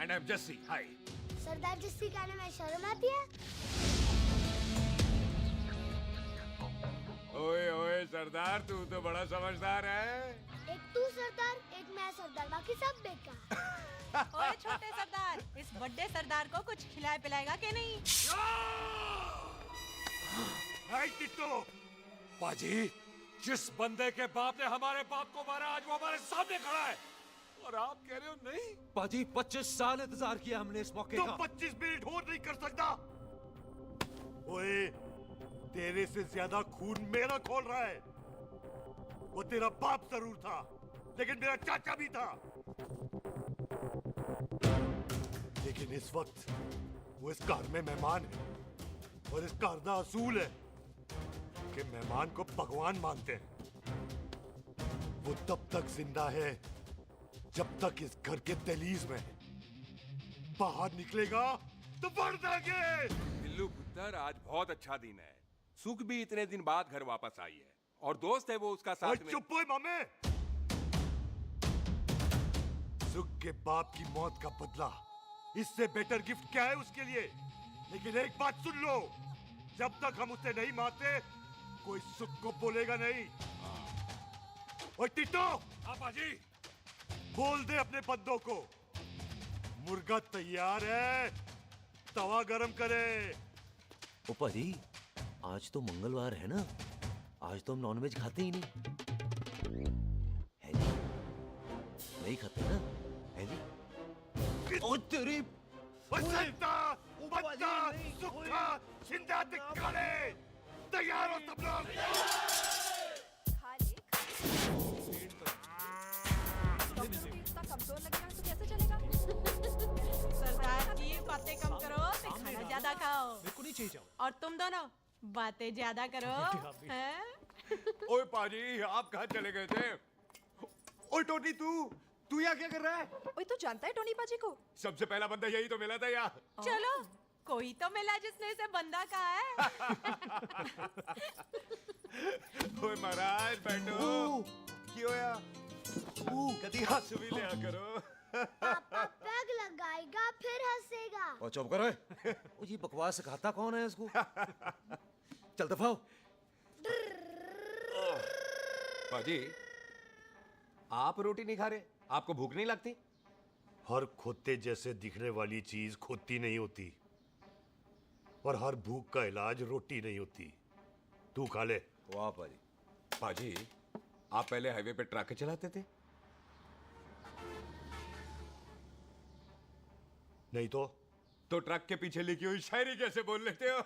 And I am Jassi, hi. Sardar Jassi कहने में शर्म आती है? ओए ओए सरदार, तू तो बड़ा समझदार है। एक तू सरदार, एक मैं सरदार, बाकी सब बेकार। ओए छोटे सरदार, इस बड़े सरदार को कुछ खिलाए पिलाएगा कि नहीं? हाय टिट्टो, पाजी, जिस बंदे के बाप ने हमारे बाप को मारा आज वो हमारे सामने खड़ा है और आप कह रहे हो नहीं? पाजी 25 साल इंतजार किया हमने इस मौके तो का। 25 मिनट और नहीं कर सकता? ओए, तेरे से ज्यादा खून मेरा खोल रहा है। वो तेरा बाप जरूर था, लेकिन मेरा चाचा भी था। लेकिन इस वक्त वो इस कार में मेहमान है और इस कार का असूल है कि मेहमान को भगवान मानते हैं। वो तब तक जिंदा है जब तक इस घर के दहलीज में है। बाहर निकलेगा तो बढ़ देंगे। बिल्लू पुत्र, आज बहुत अच्छा दिन है। सुख भी इतने दिन बाद घर वापस आई है और दोस्त है वो उसका साथ में। चुप हो मामे। सुख के बाप की मौत का बदला, इससे बेटर गिफ्ट क्या है उसके लिए? लेकिन एक बात सुन लो, जब तक हम उसे नहीं मारते कोई सुख को बोलेगा नहीं। ओए टिट्टो, पाजी, बोल दे अपने बंदों को मुर्गा तैयार है, तवा गरम करे। ओ पाजी, आज तो मंगलवार है ना, आज तो हम नॉनवेज खाते ही नहीं है जी? नहीं खाते ना, है जी? ओ तेरी सुखा जिंदा दिखाने तैयार हो सब लोग। कमजोर लग रहा है तो कैसे चलेगा? सरदार की बातें कम करो, तो खाना ज्यादा खाओ। मेरे को नहीं चाहिए चावल। और तुम दोनों बातें ज्यादा करो, हैं? ओए पाजी, आप कहाँ चले गए थे? ओए टोनी, तू यहाँ क्या कर रहा है? ओए तू जानता है टोनी पाजी को? सबसे पहला बंदा यही तो मिला था यहाँ। चलो, कोई तो मिला जिसने इसे बंदा कहा है। ओए महाराज बैठो। क्यों यार? कभी हंस भी लिया करो। पापा पैग लगाएगा फिर हंसेगा। और चुप करो। ओ जी बकवास सिखाता कौन है इसको? चल दफाओ। पाजी, आप रोटी नहीं खा रहे? आपको भूख नहीं लगती? हर खोते जैसे दिखने वाली चीज खोती नहीं होती और हर भूख का इलाज रोटी नहीं होती। तू खा ले। वाह पाजी। पाजी, आप पहले हाईवे पे ट्रक चलाते थे? नहीं तो ट्रक के पीछे लिखी हुई शायरी कैसे बोल लेते हो?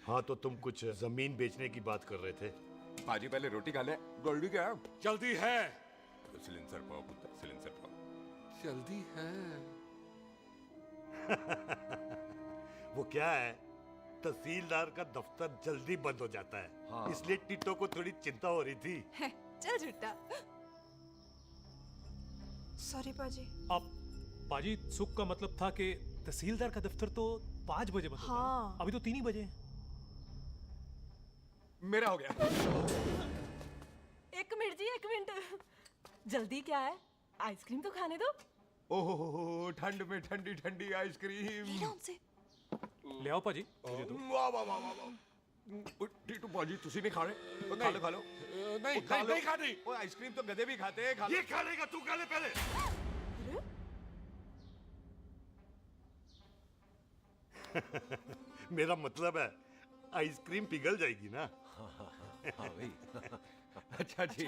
हाँ, तो तुम कुछ जमीन बेचने की बात कर रहे थे। पाजी पहले रोटी खा ले। जल्दी क्या? जल्दी है। सिलेंसर पाओ पुत्र, सिलेंसर पाओ। जल्दी है। वो क्या है, तहसीलदार का दफ्तर जल्दी बंद हो जाता है। हाँ। इसलिए टिट्टो को थोड़ी चिंता हो रही थी। चल झूठा। सॉरी पाजी। अब पाजी, सुख का मतलब था कि तहसीलदार का दफ्तर तो 5 बजे बंद होता है। हाँ। अभी तो 3 ही बजे हैं। मेरा हो गया। एक मिनट जी, एक मिनट। जल्दी क्या है? आइसक्रीम तो खाने दो। ओहो, ठंड में ठंडी ठंडी आइसक्रीम। ले आओ पाजी, मुझे दो। वाह वाह वाह वाह। टीटू पाजी, तुसी नहीं खा रहे? खा लो खा लो। नहीं, नहीं खाती। वो आइसक्रीम तो गधे भी खाते हैं। खा लो। ये खा लेगा, तू खा ले पहले। मेरा मतलब है आइसक्रीम पिघल जाएगी ना। हाँ भाई। अच्छा जी।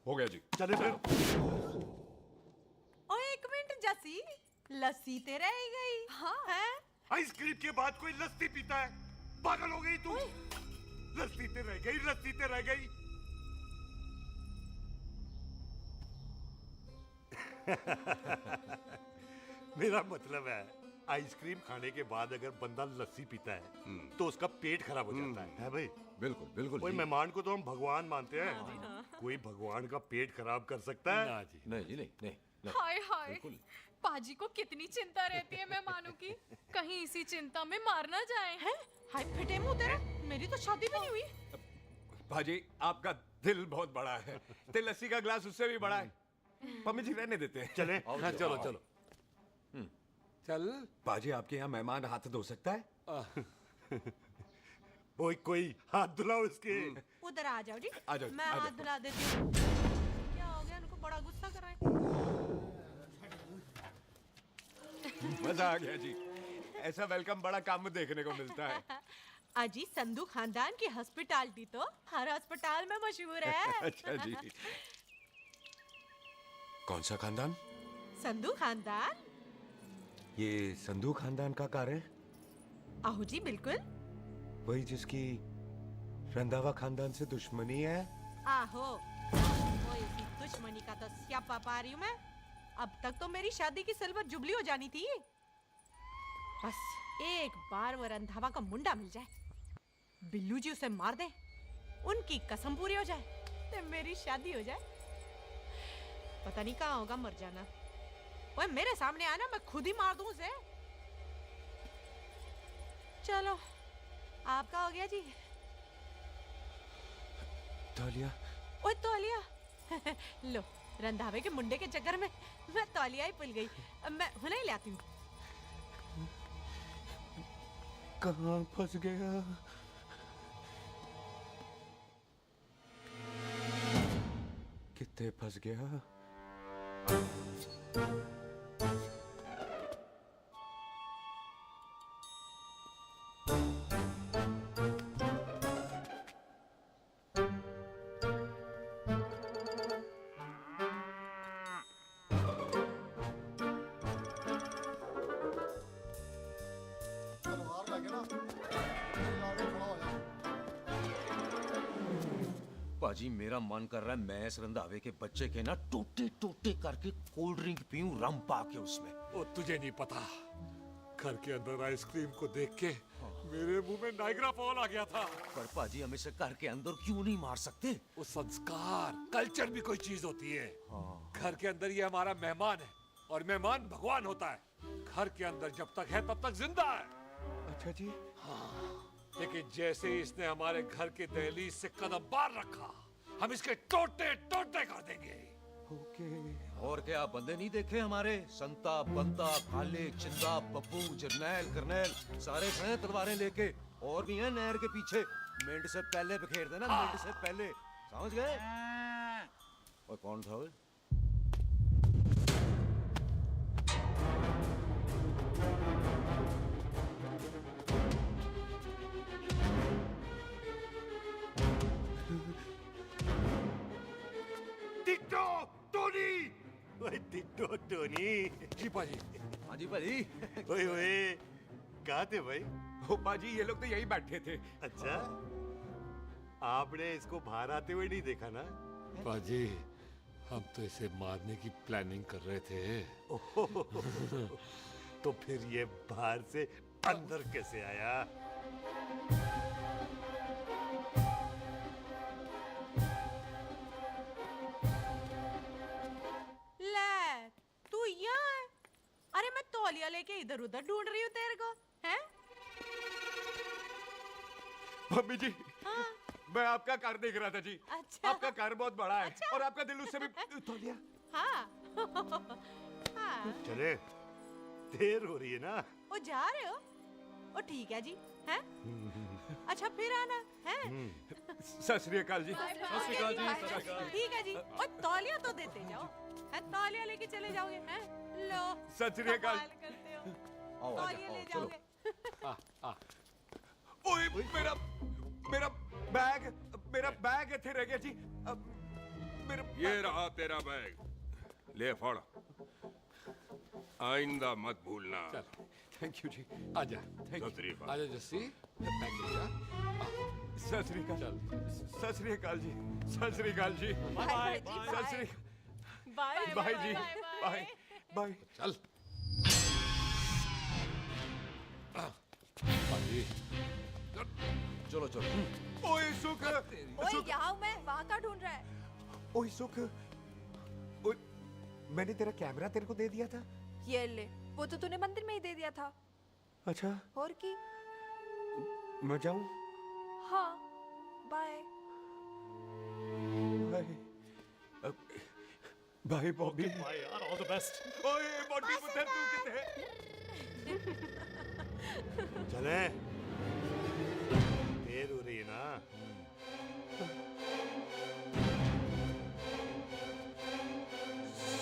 हो गया जी। चले फिर। ओ एक मिनट जसी, लस्सी ते रह गई। हाँ है? आइसक्रीम के बाद कोई लस्सी पीता है? पागल हो गई तू? लस्सी ते रह गई, लस्सी ते रह गई। मेरा मतलब है आइसक्रीम खाने के बाद अगर बंदा लस्सी पीता है तो उसका पेट खराब हो जाता है भाई? बिल्कुल बिल्कुल कोई जी। मेहमान को तो हम भगवान मानते हैं, कोई भगवान का पेट खराब कर सकता है? ना जी। नहीं जी, नहीं नहीं, नहीं। हाय हाय बिल्कुल। पाजी को कितनी चिंता रहती है मेहमानों की, कहीं इसी चिंता में मार ना जाए। हैं? हाय फिटे मुंह तेरा, मेरी तो शादी भी नहीं हुई। भाजी आपका दिल बहुत बड़ा है, ते लस्सी का ग्लास उससे भी बड़ा है। पम्मी जी रहने देते हैं। चले? आओ हाँ, जी, चलो आओ। चलो चल। बाजी आपके यहाँ मेहमान हाथ धो सकता है? कोई हाथ धुलाओ इसके। उधर आ जाओ जी, आ जाओ, मैं आ हाथ जाओ। धुला देती हूँ। क्या हो गया, उनको बड़ा गुस्सा कर रहे हैं। मजा आ गया जी, ऐसा वेलकम बड़ा काम में देखने को मिलता है। अजी संधू खानदान की हॉस्पिटैलिटी तो हर अस्पताल में मशहूर है। अच्छा जी। कौन सा खानदान? संधू खानदान। ये संधू खानदान का कार है? आहू जी बिल्कुल। वही जिसकी रंधावा खानदान से दुश्मनी है? आहो, वो इसी दुश्मनी का तो स्यापा पा रही हूँ मैं। अब तक तो मेरी शादी की सिल्वर जुबली हो जानी थी। बस एक बार वो रंधावा का मुंडा मिल जाए, बिल्लू जी उसे मार दे, उनकी कसम पूरी हो जाए, तो मेरी शादी हो जाए। पता नहीं कहाँ होगा मर जाना। ओए मेरे सामने आना, मैं खुद ही मार दूं उसे। चलो आपका हो गया जी। तौलिया। ओए तौलिया। लो, रंधावे के मुंडे के चक्कर में मैं तौलिया ही भूल गई। अब मैं हुने ही लाती हूँ। कहाँ फंस गया? कितने फंस गया? पाजी मेरा मन कर रहा है मैं इस रंधावे के बच्चे के ना टूटे टूटे करके कोल्ड ड्रिंक पीऊं, रम पाके उसमें। ओ तुझे नहीं पता, घर के अंदर आइसक्रीम को देख के मेरे मुंह में नाइग्रा फॉल आ गया था। पर पाजी हम इसे घर के अंदर क्यों नहीं मार सकते? वो संस्कार कल्चर भी कोई चीज होती है। घर के अंदर ये हमारा मेहमान है और मेहमान भगवान होता है। घर के अंदर जब तक है तब तक जिंदा है। अच्छा जी। हाँ, लेकिन जैसे ही इसने हमारे घर के दहलीज से कदम बाहर रखा, हम इसके टोटे टोटे कर देंगे। ओके। और क्या आप बंदे नहीं देखे हमारे? संता, बंता, काले, चिंदा, बब्बू, जरनैल, करनैल सारे हैं तलवारें लेके, और भी हैं नहर के पीछे। मिंट से पहले बिखेर देना, मिंट से पहले, समझ गए? और कौन था वो? Ditto Tony. ओए टिट्टो टोनी। जी पाजी। हाँ जी पाजी। ओए ओए कहाँ थे भाई? ओ पाजी ये लोग तो यही बैठे थे। अच्छा, आपने इसको बाहर आते हुए नहीं देखा ना? पाजी हम तो इसे मारने की प्लानिंग कर रहे थे। तो फिर ये बाहर से अंदर कैसे आया? ले, तू यहाँ है? अरे मैं तौलिया लेके इधर उधर ढूंढ रही हूँ तेरे को, हैं? मम्मी जी। हाँ? मैं आपका कार देख रहा था जी। अच्छा। आपका कार बहुत बड़ा है। अच्छा। और आपका दिल उससे भी तौलिया। हाँ। हाँ। चले, देर हो रही है ना? ओ जा रहे हो? ओ ठीक है जी, हैं? अच्छा फिर आना, हैं? सत श्री अकाल जी। सत श्री अकाल जी, सत श्री अकाल। ठीक है जी। और तौलिया तो देते जाओ, हैं? तौलिया लेके चले जाओगे, हैं? लो। सत श्री अकाल। कमाल करते हो। आओ, तौलिया ले चलो। जाओगे। ओए मेरा मेरा बैग इथे रह गया जी। अब मेरा ये रहा तेरा बैग, ले फड़। आइंदा मत भूलना। थैंक यू जी। आजा। सत श्री अकाल। आजा जस्सी। थैंक यू जी। सत श्री अकाल। सत श्री अकाल जी। सत श्री अकाल जी। बाय सत श्री बाय बाय जी। Bye bye. चल। पाजी चलो चलो। ओए सुख, ओए यहाँ हूँ मैं, वहाँ का ढूंढ रहा है? ओए सुख, ओए मैंने तेरा कैमरा तेरे को दे दिया था। ये ले, वो तो तूने मंदिर में ही दे दिया था। अच्छा, और की? मैं जाऊं? हाँ, bye. Bye bye Bobby. Bye यार, ऑल द बेस्ट। ओए बॉबी पुत्र तू किथे है? चले, देर हो रही है ना।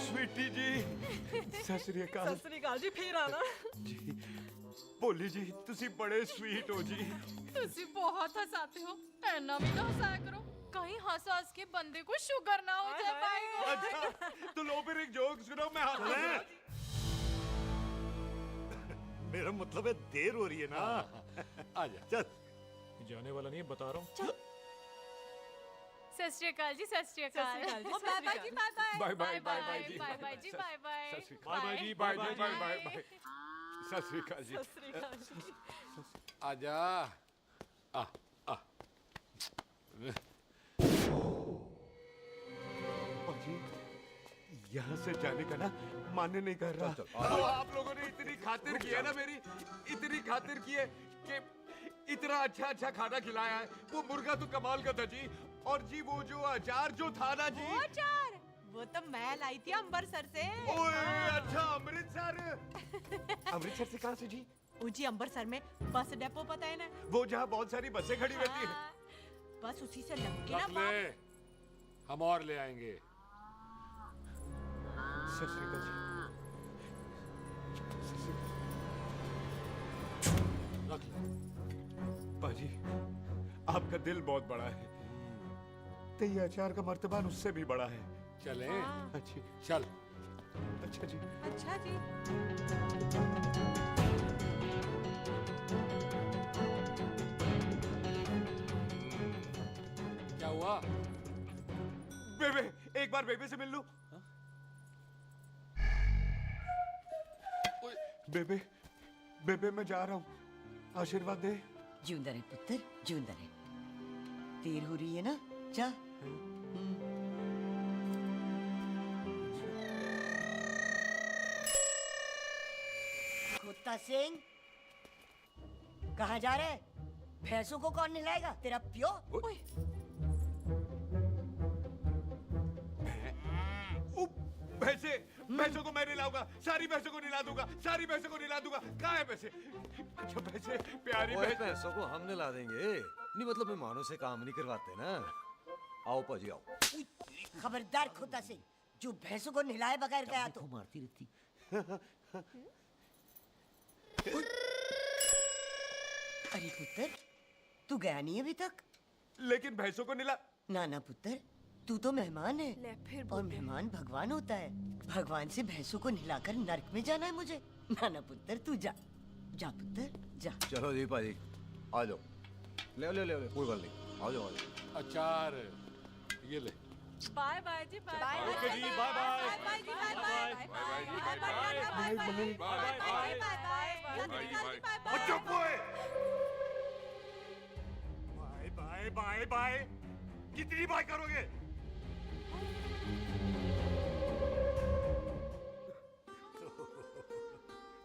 स्वीटी जी, सत श्री अकाल। सत श्री अकाल जी, फिर आना। जी, भोली जी, तुसी बड़े स्वीट हो जी। तुसी बहुत हंसाते हो, ऐना भी ना हंसाया करो, कहीं हंस हंस के बंदे को शुगर ना हो जाए भाई को। अच्छा, तो लो फिर एक जोक सुनो, मैं हंस। मेरा मतलब है देर हो रही है ना। आजा, चल। जाने वाला नहीं है, बता रहा हूँ। सत श्री अकाल जी, सत श्री अकाल। बाय बाय जी, bye bye. Bye bye bye जी। बाय बाय जी, बाय बाय। बाय बाय जी, बाय बाय बाय बाय। सत श्री अकाल जी। सत श्री अकाल जी। आजा। जी, यहाँ से जाने का ना मान्य नहीं कर रहा। तो आप लोगों ने इतनी खातिर की है ना मेरी, इतनी खातिर की है कि इतना अच्छा अच्छा खाना खिलाया है। वो मुर्गा तो कमाल का था जी, और जी वो जो अचार जो था ना जी। वो अचार, वो तो मैं लाई थी अमृतसर से। ओए अच्छा, अमृतसर। अमृतसर से कहाँ से जी? जी अमृतसर में बस डिपो पता है ना, वो जहाँ बहुत सारी बसें खड़ी रहती हैं। बस उसी से लग के ना रख ले, हम और ले आएंगे। सत श्री अकाल जी। रख ले। पाजी, आपका दिल बहुत बड़ा है, तो ये अचार का मर्तबान उससे भी बड़ा है। चले? अच्छी, चल। अच्छा जी। अच्छा जी। क्या हुआ? बेबे, एक बार बेबे से मिल लूं? बेबे, बेबे मैं जा रहा हूँ, आशीर्वाद दे। जिंदा रहे पुत्र, जिंदा रहे। देर हो रही है ना, जा। कुत्ता सिंह, कहाँ जा रहे? भैंसों को कौन नहलाएगा? तेरा प्यो? भैंसों को मैं नहलाऊंगा, सारी भैंसों को नहला दूंगा, सारी भैंसों को नहला दूंगा। कहाँ है भैंसे? अच्छा भैंसे, प्यारी भैंसों को हम नहला देंगे। नहीं मतलब मेहमानों से काम नहीं करवाते ना। आओ पाजी आओ। खबरदार कुत्ता सिंह, जो भैंसों को नहलाए बगैर गया तो मारती रहती। अरे पुत्र, तू गया नहीं अभी तक? लेकिन भैंसों को नहला। ना ना पुत्र, तू तो मेहमान है, ले फिर और मेहमान भगवान होता है। भगवान से भैंसों को नहलाकर नरक में जाना है मुझे? ना ना पुत्र, तू जा, जा पुत्र, जा। चलो जी पाजी, आ जाओ। ले ले ले ले, कोई बात नहीं, आ जाओ आ जाओ। अचार ये ले। बाय बाय जी, बाय बाय। ओके जी, बाय बाय। बाय जी, बाय बाय। बाय बाय जी, बाय बाय। चुप हुए। Bye bye bye bye. कितनी बाय करोगे?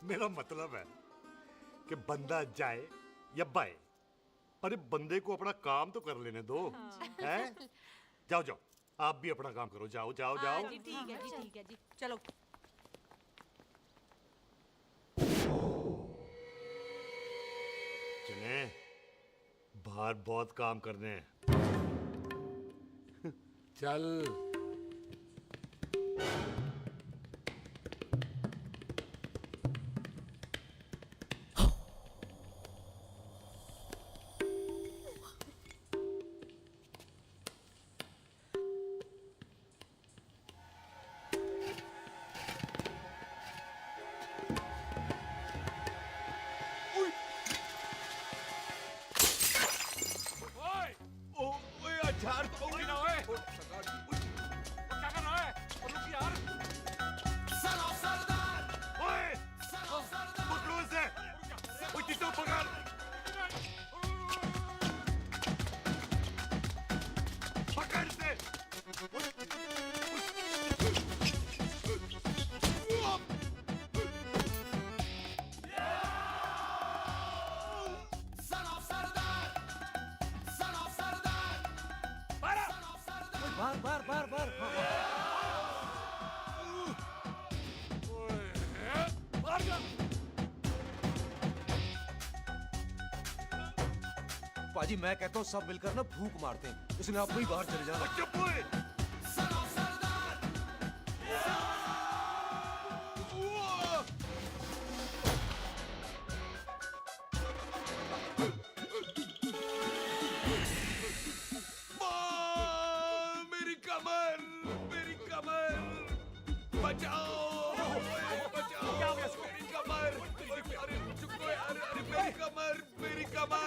मेरा मतलब है कि बंदा जाए या बाय, अरे बंदे को अपना काम तो कर लेने दो। हैं? जाओ जाओ, आप भी अपना काम करो। जाओ जाओ जाओ। जी ठीक है जी, ठीक है जी, चलो। चले, बाहर बहुत काम करने हैं। चल। अचार तो होगी ना। क्या कर रहा है? रुक यार। पकड़ो इसे। टिट्टू पकड़। पाजी मैं कहता हूँ सब मिलकर ना भूख मारते हैं, इसलिए आप ही बाहर चले जाना। चुप हुए। मेरी कमर, मेरी कमर, बचाओ, बचाओ, मेरी कमर, अरे चुप हो यार, अरे मेरी कमर, मेरी कमर।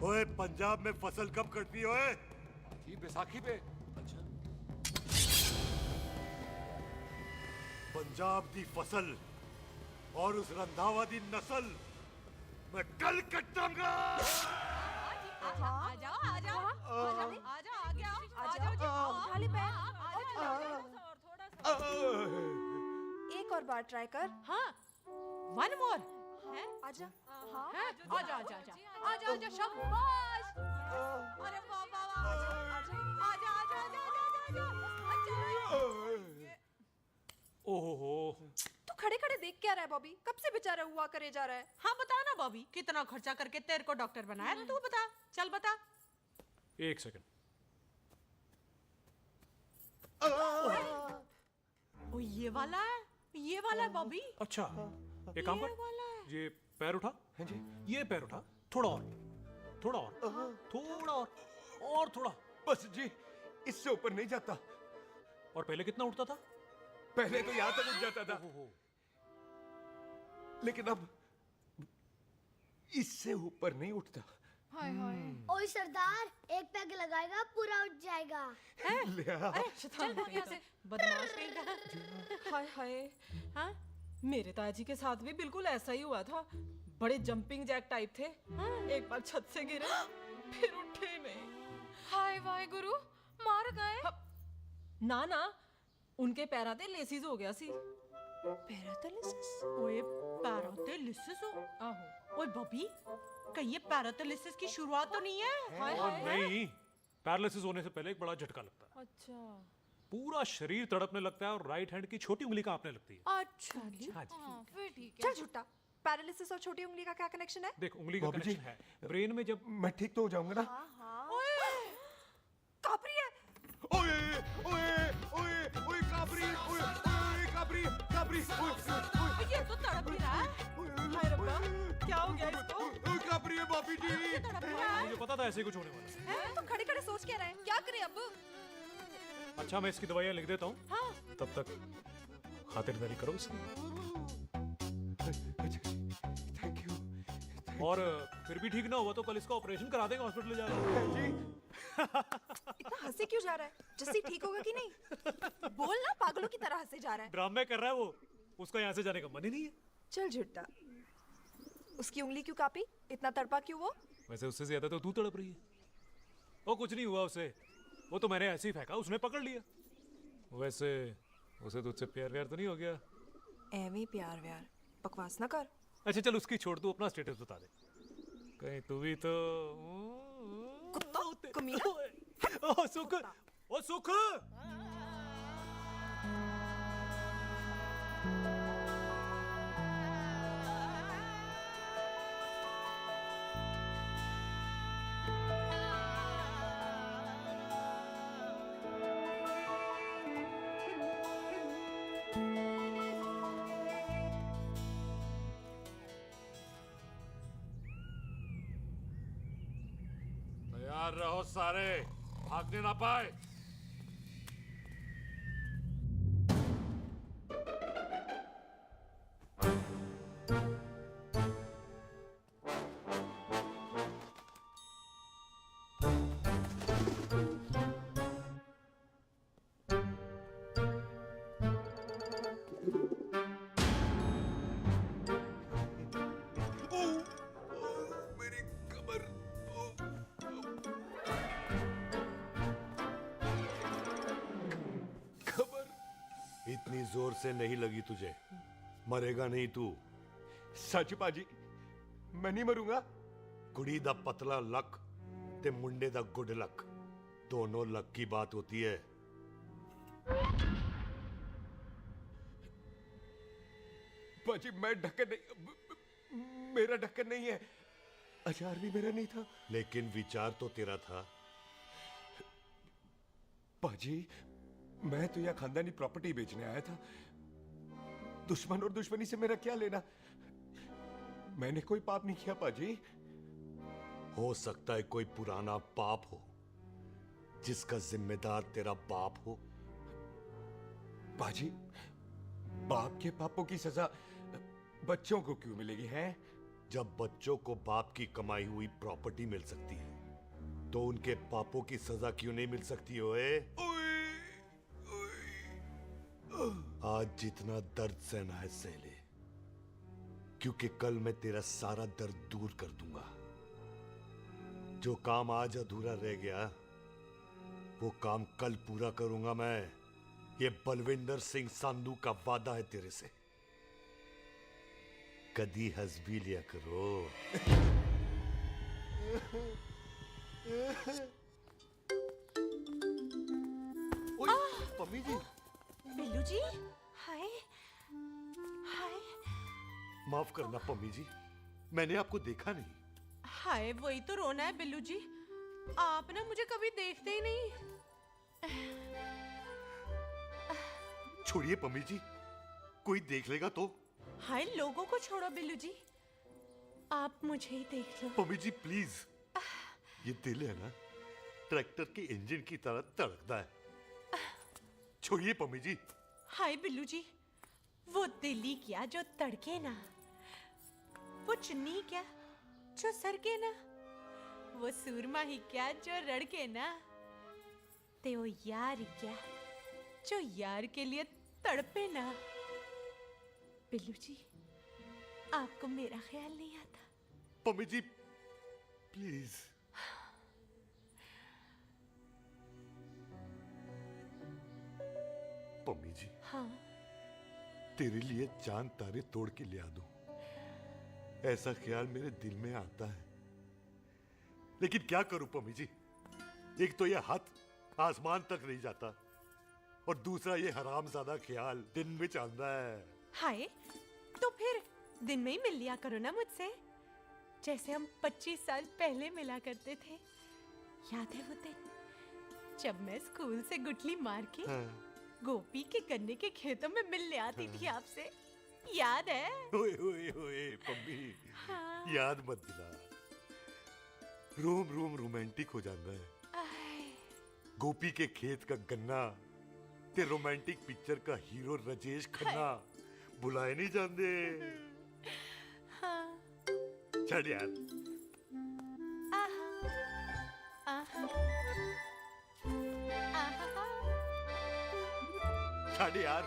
ओए पंजाब में फसल कब कटती है ओए? ये बैसाखी पे। अच्छा। पंजाब दी फसल और उस रंधावा दी नस्ल मैं कल कटाऊंगा। आ जाओ आ जाओ आ जाओ आ जाओ आ गया आ जाओ उठा ले पैर। एक और बार ट्राई कर। हाँ, वन मोर। है? आजा। हाँ, आजा आजा आजा आजा आजा शाबाश। अरे वाह वाह वाह। आजा आजा आजा आजा आजा। ओहो, तू खड़े खड़े देख क्या रहा है बॉबी? कब से बेचारा हुआ करे जा रहा है? हाँ बता ना बॉबी, कितना खर्चा करके तेरे को डॉक्टर बनाया? तू बता, चल बता। एक सेकंड। ओ ये वाला है बॉबी। अच्छा, एक काम कर, ये पैर उठा। हाँ जी। ये पैर उठा, थोड़ा और, थोड़ा और, थोड़ा और थोड़ा। बस जी, इससे ऊपर नहीं जाता। और पहले कितना उठता था? पहले तो यहाँ तक उठ जाता था, लेकिन अब इससे ऊपर नहीं उठता। हाय हाय। ओए सरदार, एक पैग लगाएगा पूरा उठ जाएगा। चल भाग यहाँ से, बदमाश कहीं का। हाय हाय। हाँ, मेरे ताजी के साथ भी बिल्कुल ऐसा ही हुआ था। बड़े जंपिंग जैक टाइप थे। एक बार छत से गिरे, फिर उठे नहीं। हाय वाहे गुरु, मार गए। ना ना, उनके पैराते लेसिस हो गया सी। पैरालिसिस? ओए पैरालिसिस हो? आहो। ओए बॉबी, कहीं ये पैरालिसिस की शुरुआत तो नहीं है? हाय हाय। नहीं, पैरालिसिस होने से पहले एक बड़ा झटका लगता है। अच्छा। पूरा शरीर तड़पने लगता है और राइट हैंड की छोटी उंगली कांपने लगती है। अच्छा जी। हाँ जी। फिर ठीक है। चल झूठा, पैरालिसिस और छोटी उंगली का क्या कनेक्शन है? देख, उंगली का कनेक्शन है ब्रेन में। जब मैं ठीक तो हो जाऊंगा ना? ओए, कापरी है। ओए ओए ओए ओए काबरी, ओए ओए काबरी काबरी, ओए ये तो तड़प ही रहा है। हाय रब्बा, क्या हो गया इसको? ओए काबरी है भाभी जी। मुझे पता था ऐसे कुछ होने वाला है। तुम खड़े खड़े सोच क्या रहे हैं? क्या करें अब? अच्छा, मैं इसकी दवाइयाँ लिख देता हूँ। हाँ। तब तक खातिरदारी करो इसकी। Thank you. और फिर भी ठीक ना हुआ तो कल इसका ऑपरेशन करा देंगे हॉस्पिटल जाकर। इतना हंसे क्यों जा रहा है? जस्सी ठीक होगा कि नहीं? बोल ना, पागलों की तरह हंसे जा रहा है। ड्रामे कर रहा है वो, उसका यहाँ से जाने का मन ही नहीं है। चल झूठा, उसकी उंगली क्यों कापी? इतना तड़पा क्यों वो? वैसे उससे ज्यादा तो तू तड़प रही है। वो कुछ नहीं हुआ उसे, वो तो मैंने ऐसे ही फेंका, उसने पकड़ लिया। वैसे उसे तुझसे प्यार व्यार तो नहीं हो गया? एवी प्यार व्यार, बकवास ना कर। अच्छा चल, उसकी छोड़, तू अपना स्टेटस बता दे। कहीं तू भी तो कुत्ता कमीना। ओ सुख, ओ सुख। तैयार रहो सारे, भागने ना पाए। जोर से नहीं लगी तुझे, मरेगा नहीं तू। सच पाजी, मैं नहीं मरूंगा। कुड़ी दा पतला लक ते मुंडे दा गुड लक, दोनों लक की बात होती है। पाजी मैं ढक्कन नहीं, मेरा ढक्कन नहीं है, अचार भी मेरा नहीं था। लेकिन विचार तो तेरा था। पाजी मैं तो यह खानदानी प्रॉपर्टी बेचने आया था, दुश्मन और दुश्मनी से मेरा क्या लेना। मैंने कोई पाप नहीं किया पाजी। हो सकता है कोई पुराना पाप हो जिसका जिम्मेदार तेरा बाप हो। पाजी बाप के पापों की सजा बच्चों को क्यों मिलेगी है? जब बच्चों को बाप की कमाई हुई प्रॉपर्टी मिल सकती है तो उनके पापों की सजा क्यों नहीं मिल सकती? ओए आज जितना दर्द सहना है सह ले, क्योंकि कल मैं तेरा सारा दर्द दूर कर दूंगा। जो काम आज अधूरा रह गया वो काम कल पूरा करूंगा मैं। ये बलविंदर सिंह संधू का वादा है तेरे से। कदी हंस भी लिया करो। ओए, पम्मी जी। बिल्लू जी, हाय हाय। माफ करना पम्मी जी, मैंने आपको देखा नहीं। हाय, वही तो रोना है बिल्लू जी, आप ना मुझे कभी देखते ही नहीं। छोड़िए पम्मी जी, कोई देख लेगा तो। हाय, लोगों को छोड़ो बिल्लू जी, आप मुझे ही देख लो। पम्मी जी प्लीज, ये दिल है ना ट्रैक्टर के इंजन की तरह धड़कता है। छोड़िए पम्मी जी। हाय बिल्लू जी, वो दिल ही क्या जो तड़के ना, वो चुन्नी क्या जो सरके ना, वो सूरमा ही क्या जो रड़के ना, ते वो यार ही क्या जो यार के लिए तड़पे ना। बिल्लू जी, आपको मेरा ख्याल नहीं आता? पम्मी जी प्लीज। पम्मी जी, हाँ, तेरे लिए चांद तारे तोड़ के ले आ दूं, ऐसा ख्याल मेरे दिल में आता है। लेकिन क्या करूं पम्मी जी, एक तो ये हाथ आसमान तक नहीं जाता और दूसरा ये हरामजादा ख्याल दिन में चलता है। हाय, तो फिर दिन में ही मिल लिया करो ना मुझसे, जैसे हम 25 साल पहले मिला करते थे। याद है वो दिन जब मैं स्कूल से गुठली मार के गोपी के गन्ने के खेतों में मिलने आती थी आपसे? याद है? ओए ओए ओए पम्मी, हाँ। याद मत दिला, रोम रोम रोमांटिक हो जाता है। गोपी के खेत का गन्ना ते रोमांटिक पिक्चर का हीरो राजेश खन्ना बुलाए नहीं जाते। हाँ। छड़ यार। आहा, आहा, आहा। छड़ यार।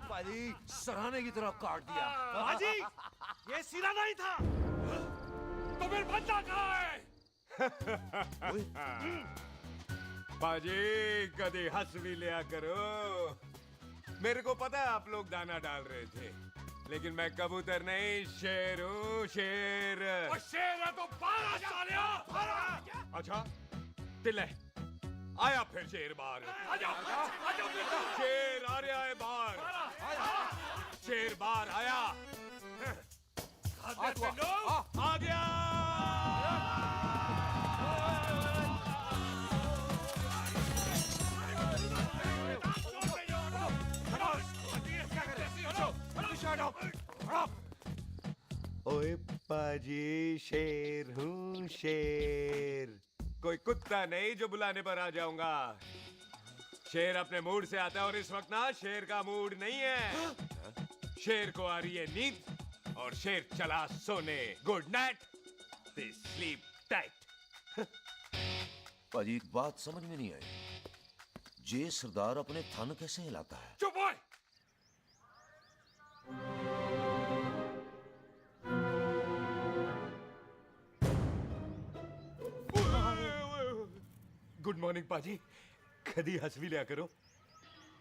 पाजी, सराहने की तरह काट दिया। पाजी, ये सिरा नहीं था। तो फिर बंदा कहाँ है? पाजी कभी हंस भी लिया करो। मेरे को पता है आप लोग दाना डाल रहे थे, लेकिन मैं कबूतर नहीं, शेर हूँ, शेर। और शेर है तो 12 सालिया 12। अच्छा तिले आया फिर शेर बाहर। आजा शेर आ रहा है बाहर। शेर बाहर आया। आ गया। ओए पाजी, शेर हूँ, शेर। कोई कुत्ता नहीं जो बुलाने पर आ जाऊंगा। शेर अपने मूड से आता है और इस वक्त ना शेर का मूड नहीं है। शेर को आ रही है नींद और शेर चला सोने। Good night, they sleep tight. पाजी एक बात समझ में नहीं आई, जे सरदार अपने थन कैसे हिलाता है? चुप ओए। गुड मॉर्निंग पाजी, कभी हंस भी लिया करो।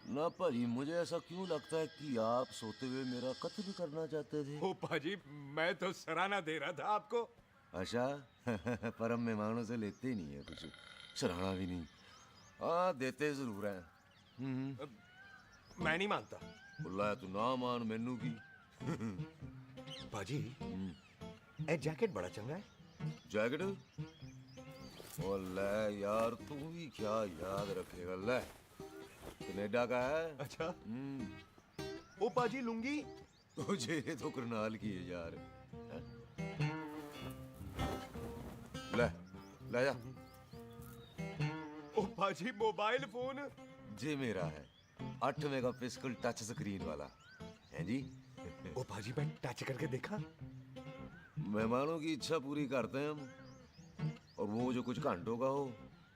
ना पाजी, मुझे ऐसा क्यों लगता है कि आप सोते हुए मेरा कत्ल करना चाहते थे? ओ पाजी, मैं तो सराहना दे रहा था आपको। अच्छा पर हम मेहमानों से लेते ही नहीं है कुछ, सराहना भी नहीं। हाँ देते जरूर हैं। मैं नहीं मानता। बुलाया तू ना मान मैनू की। पाजी ए जैकेट बड़ा चंगा है। जैकेट? ओ ले यार, तू भी क्या याद रखेगा। ले कनेडा का है। अच्छा। ओ पाजी लुंगी तुझे तो करनाल की है यार। ले ले जा। ओ पाजी मोबाइल फोन? जी मेरा है, 8 मेगापिक्सल टच स्क्रीन वाला है जी। ओ पाजी मैं टच करके देखा। मेहमानों की इच्छा पूरी करते हैं हम, और वो जो कुछ घंटों का हो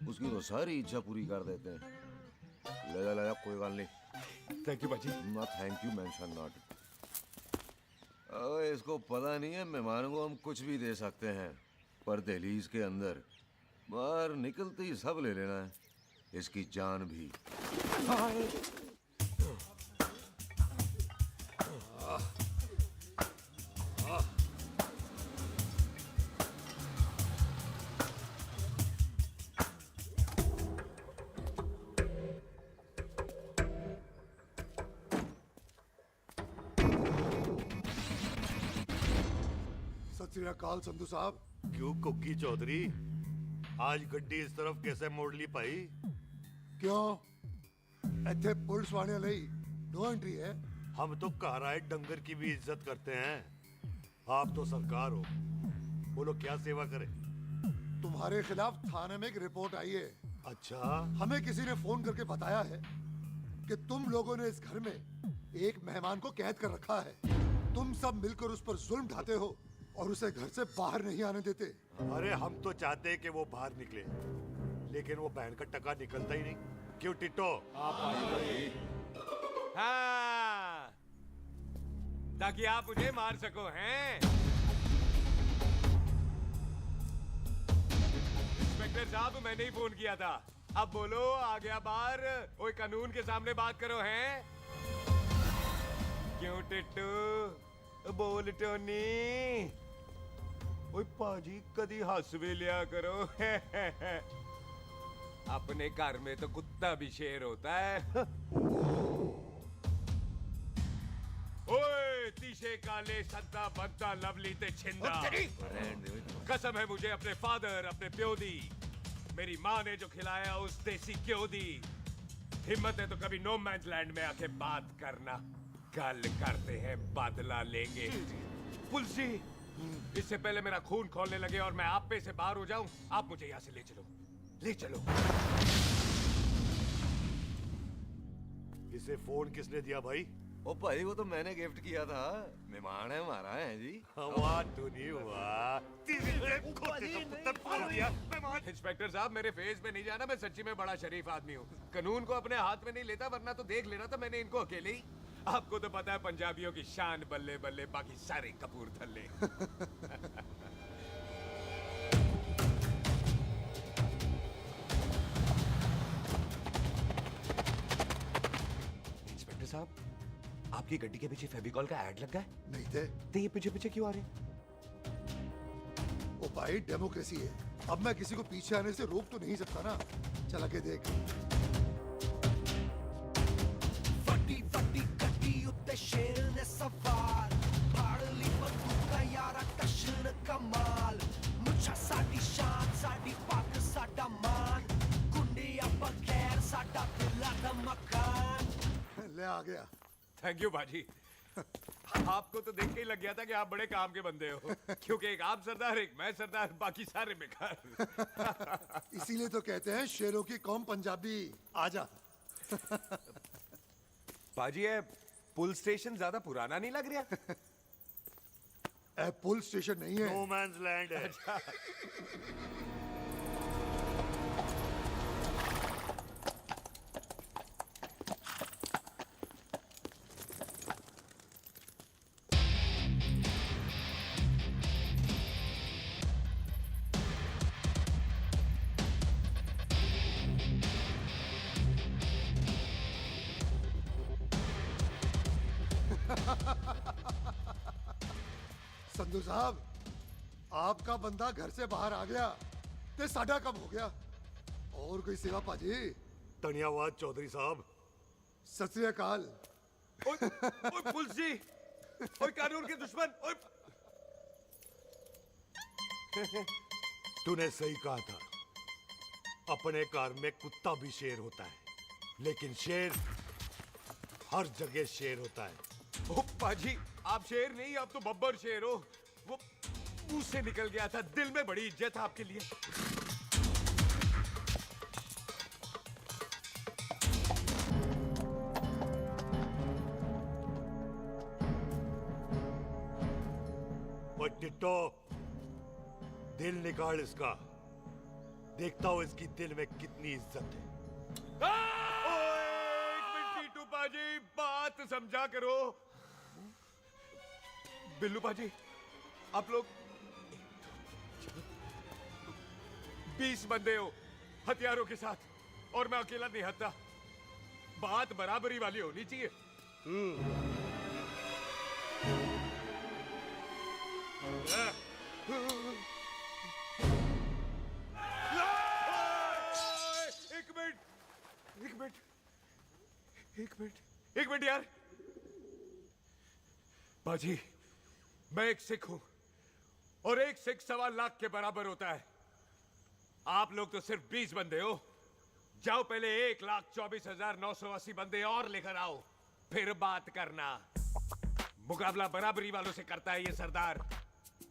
उसकी तो सारी इच्छा पूरी कर देते हैं। ले जा कोई बात नहीं। थैंक यू पाजी। ना थैंक यू मेंशन नॉट। इसको पता नहीं है मेहमानों को हम कुछ भी दे सकते हैं, पर दहलीज के अंदर बाहर निकलते ही सब ले लेना है, इसकी जान भी। सत श्री अकाल संधू साहब। क्यों कुक्की चौधरी, आज गड्डी इस तरफ कैसे मोड़ ली भाई? क्यों ਇੱਥੇ ਪੁਲਿਸ ਵਾਲਿਆਂ ਲਈ नो एंट्री है? हम तो घर आए डंगर की भी इज्जत करते हैं। आप तो सरकार हो, बोलो क्या सेवा करें? तुम्हारे खिलाफ थाने में एक रिपोर्ट आई है। अच्छा? हमें किसी ने फोन करके बताया है कि तुम लोगों ने इस घर में एक मेहमान को कैद कर रखा है। तुम सब मिलकर उस पर जुल्म ढाते हो और उसे घर से बाहर नहीं आने देते। अरे हम तो चाहते हैं कि वो बाहर निकले, लेकिन वो बहन का टका निकलता ही नहीं। क्यों टिट्टो? हाँ, ताकि आप मुझे मार सको हैं। इंस्पेक्टर साहब, मैंने ही फोन किया था। अब बोलो, आ गया बाहर? ओए कानून के सामने बात करो हैं। क्यों टिट्टू? बोल टोनी। ओए पाजी, कदी हंस भी लिया करो। अपने घर में तो कुत्ता भी शेर होता है। ओए तीशे काले सद्दा बद्दा लवली ते छिंदा, कसम है मुझे अपने फादर, अपने प्यो दी, मेरी माँ ने जो खिलाया उस देसी क्यों दी। हिम्मत है तो कभी नो मैंस लैंड में आके बात करना। कल करते हैं, बदला लेंगे। पुलसी, इससे पहले मेरा खून खोलने लगे और मैं आप पे से बाहर हो जाऊं, आप मुझे यहाँ से ले चलो, ले चलो। इसे फोन किसने दिया भाई? ओ भाई, वो तो मैंने गिफ्ट किया था। मेहमान है हमारा, है जी। वाह टोनी वाह। इंस्पेक्टर साहब, मेरे फेस पे नहीं जाना, मैं सच्ची में बड़ा शरीफ आदमी हूँ। कानून को अपने हाथ में नहीं लेता, वरना तो देख लेना था मैंने इनको अकेले ही। आपको तो पता है पंजाबियों की शान बल्ले बल्ले, बाकी सारे कपूरथल्ले। इंस्पेक्टर साहब, आपकी गड्डी के पीछे फेविकॉल का ऐड लग गया है? नहीं थे। तो ये पीछे पीछे क्यों आ रहे हैं? ओ भाई डेमोक्रेसी है, अब मैं किसी को पीछे आने से रोक तो नहीं सकता ना। चल आगे देख। ਵੱਡੀ ਵੱਡੀ ਗੱਡੀ ਉੱਤੇ ਸ਼ੇਰ ਨੇ ਸਵਾਰ ਫੜ ਲਈ ਬੰਦੂਕਾਂ ਯਾਰਾ ਟਸ਼ਨ ਕਮਾਲ ਮੁੱਛਾਂ ਸਾਡੀ ਸ਼ਾਨ ਸਾਡੀ ਪੱਗ ਸਾਡਾ ਮਾਨ ਗੁੰਡਿਆਂ ਬਗੈਰ ਸਾਡਾ ਦਿਲਾਂ ਦਾ ਮਕਾਨ ले आ गया। थैंक यू बाजी। आपको तो देख के ही लग गया था कि आप बड़े काम के बंदे हो, क्योंकि एक आप सरदार, एक मैं सरदार, बाकी सारे बेकार। इसीलिए तो कहते हैं शेरों की कौम पंजाबी। आजा। बाजी ये पुल स्टेशन ज्यादा पुराना नहीं लग रहा? पुल स्टेशन नहीं है, नो मैंस लैंड है। संधू साहब, आपका बंदा घर से बाहर आ गया ते साडा कम हो गया। और कोई सेवा पाजी? धन्यवाद चौधरी साहब। सत श्री अकाल। ओए पुलिस जी, ओए कानून के दुश्मन, ओए। तूने सही कहा था, अपने कार में कुत्ता भी शेर होता है, लेकिन शेर हर जगह शेर होता है। ओ पाजी, आप शेर नहीं, आप तो बब्बर शेर हो। वो मुंह से निकल गया था, दिल में बड़ी इज्जत है आपके लिए। वो टिट्टो, दिल निकाल इसका, देखता हूं इसकी दिल में कितनी इज्जत है। एक मिनट टीटू पाजी, बात समझा करो। बिल्लू पाजी, आप लोग 20 बंदे हो हथियारों के साथ, और मैं अकेला नहीं हत्या। बात बराबरी वाली होनी चाहिए। एक मिनट यार। बाजी, मैं एक सिख हूं, और एक सिख 1.25 लाख के बराबर होता है। आप लोग तो सिर्फ 20 बंदे हो। जाओ पहले 1,24,980 बंदे और लेकर आओ, फिर बात करना। मुकाबला बराबरी वालों से करता है ये सरदार,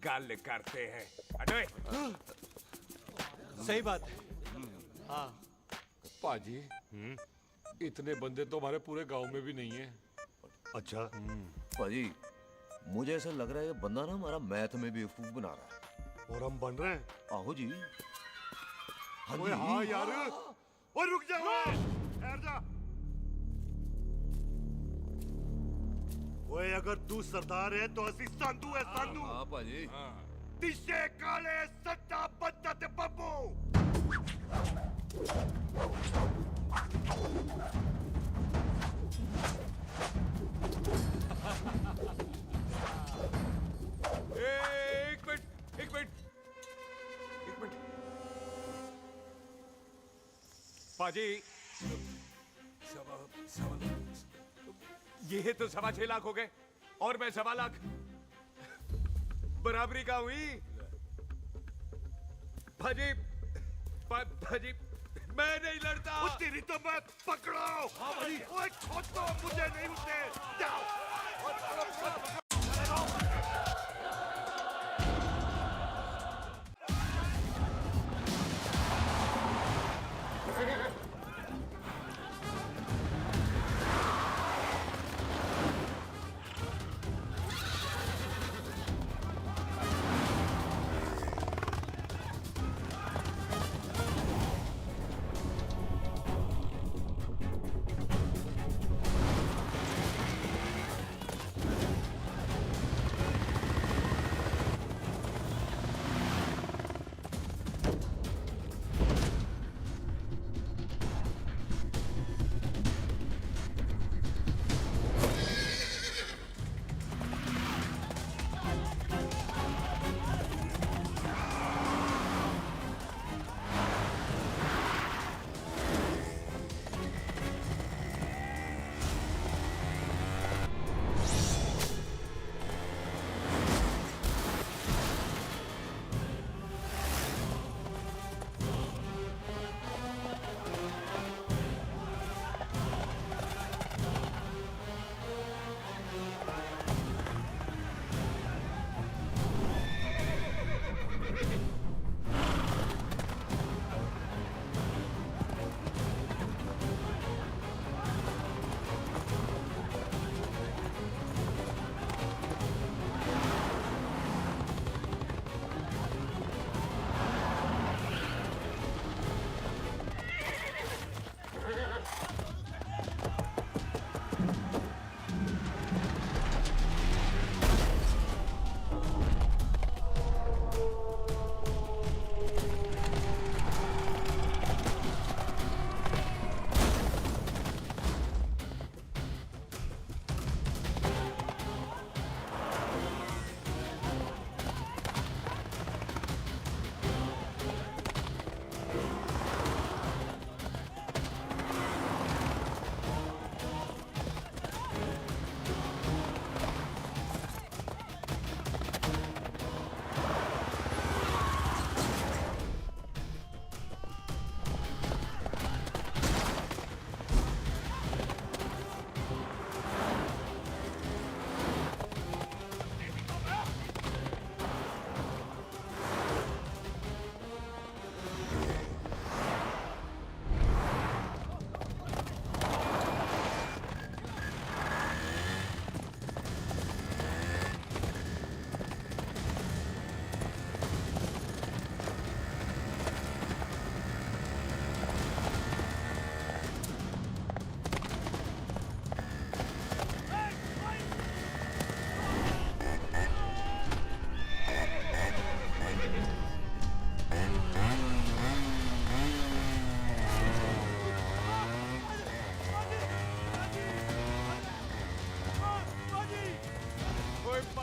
गाल करते हैं। अरे सही बात है। हाँ पाजी, इतने बंदे तो हमारे पूरे गांव में भी नहीं है। अच्छा भाजी, मुझे ऐसा लग रहा है ये बंदा ना हमारा मैथ में भी बेवकूफ बना रहा है। और हम बन रहे हैं? आहो जी। हाँ ओए जी। हाँ यार, और रुक जा, ठहर जा। ओए अगर तू सरदार है तो असी संधू है, संधू। हाँ भाजी। दिशे काले सट्टा बद्दा ते बब्बू। एक मिनट। पाजी, ये तो 6.25 लाख हो गए, और मैं 1.25 लाख। बराबरी का हुई। भाजी, भाजी, मैं नहीं लड़ता। तेरी तो मैं पकड़ो। हाँ भाई। ओए छोड़ दो, मुझे नहीं उठने। जाओ।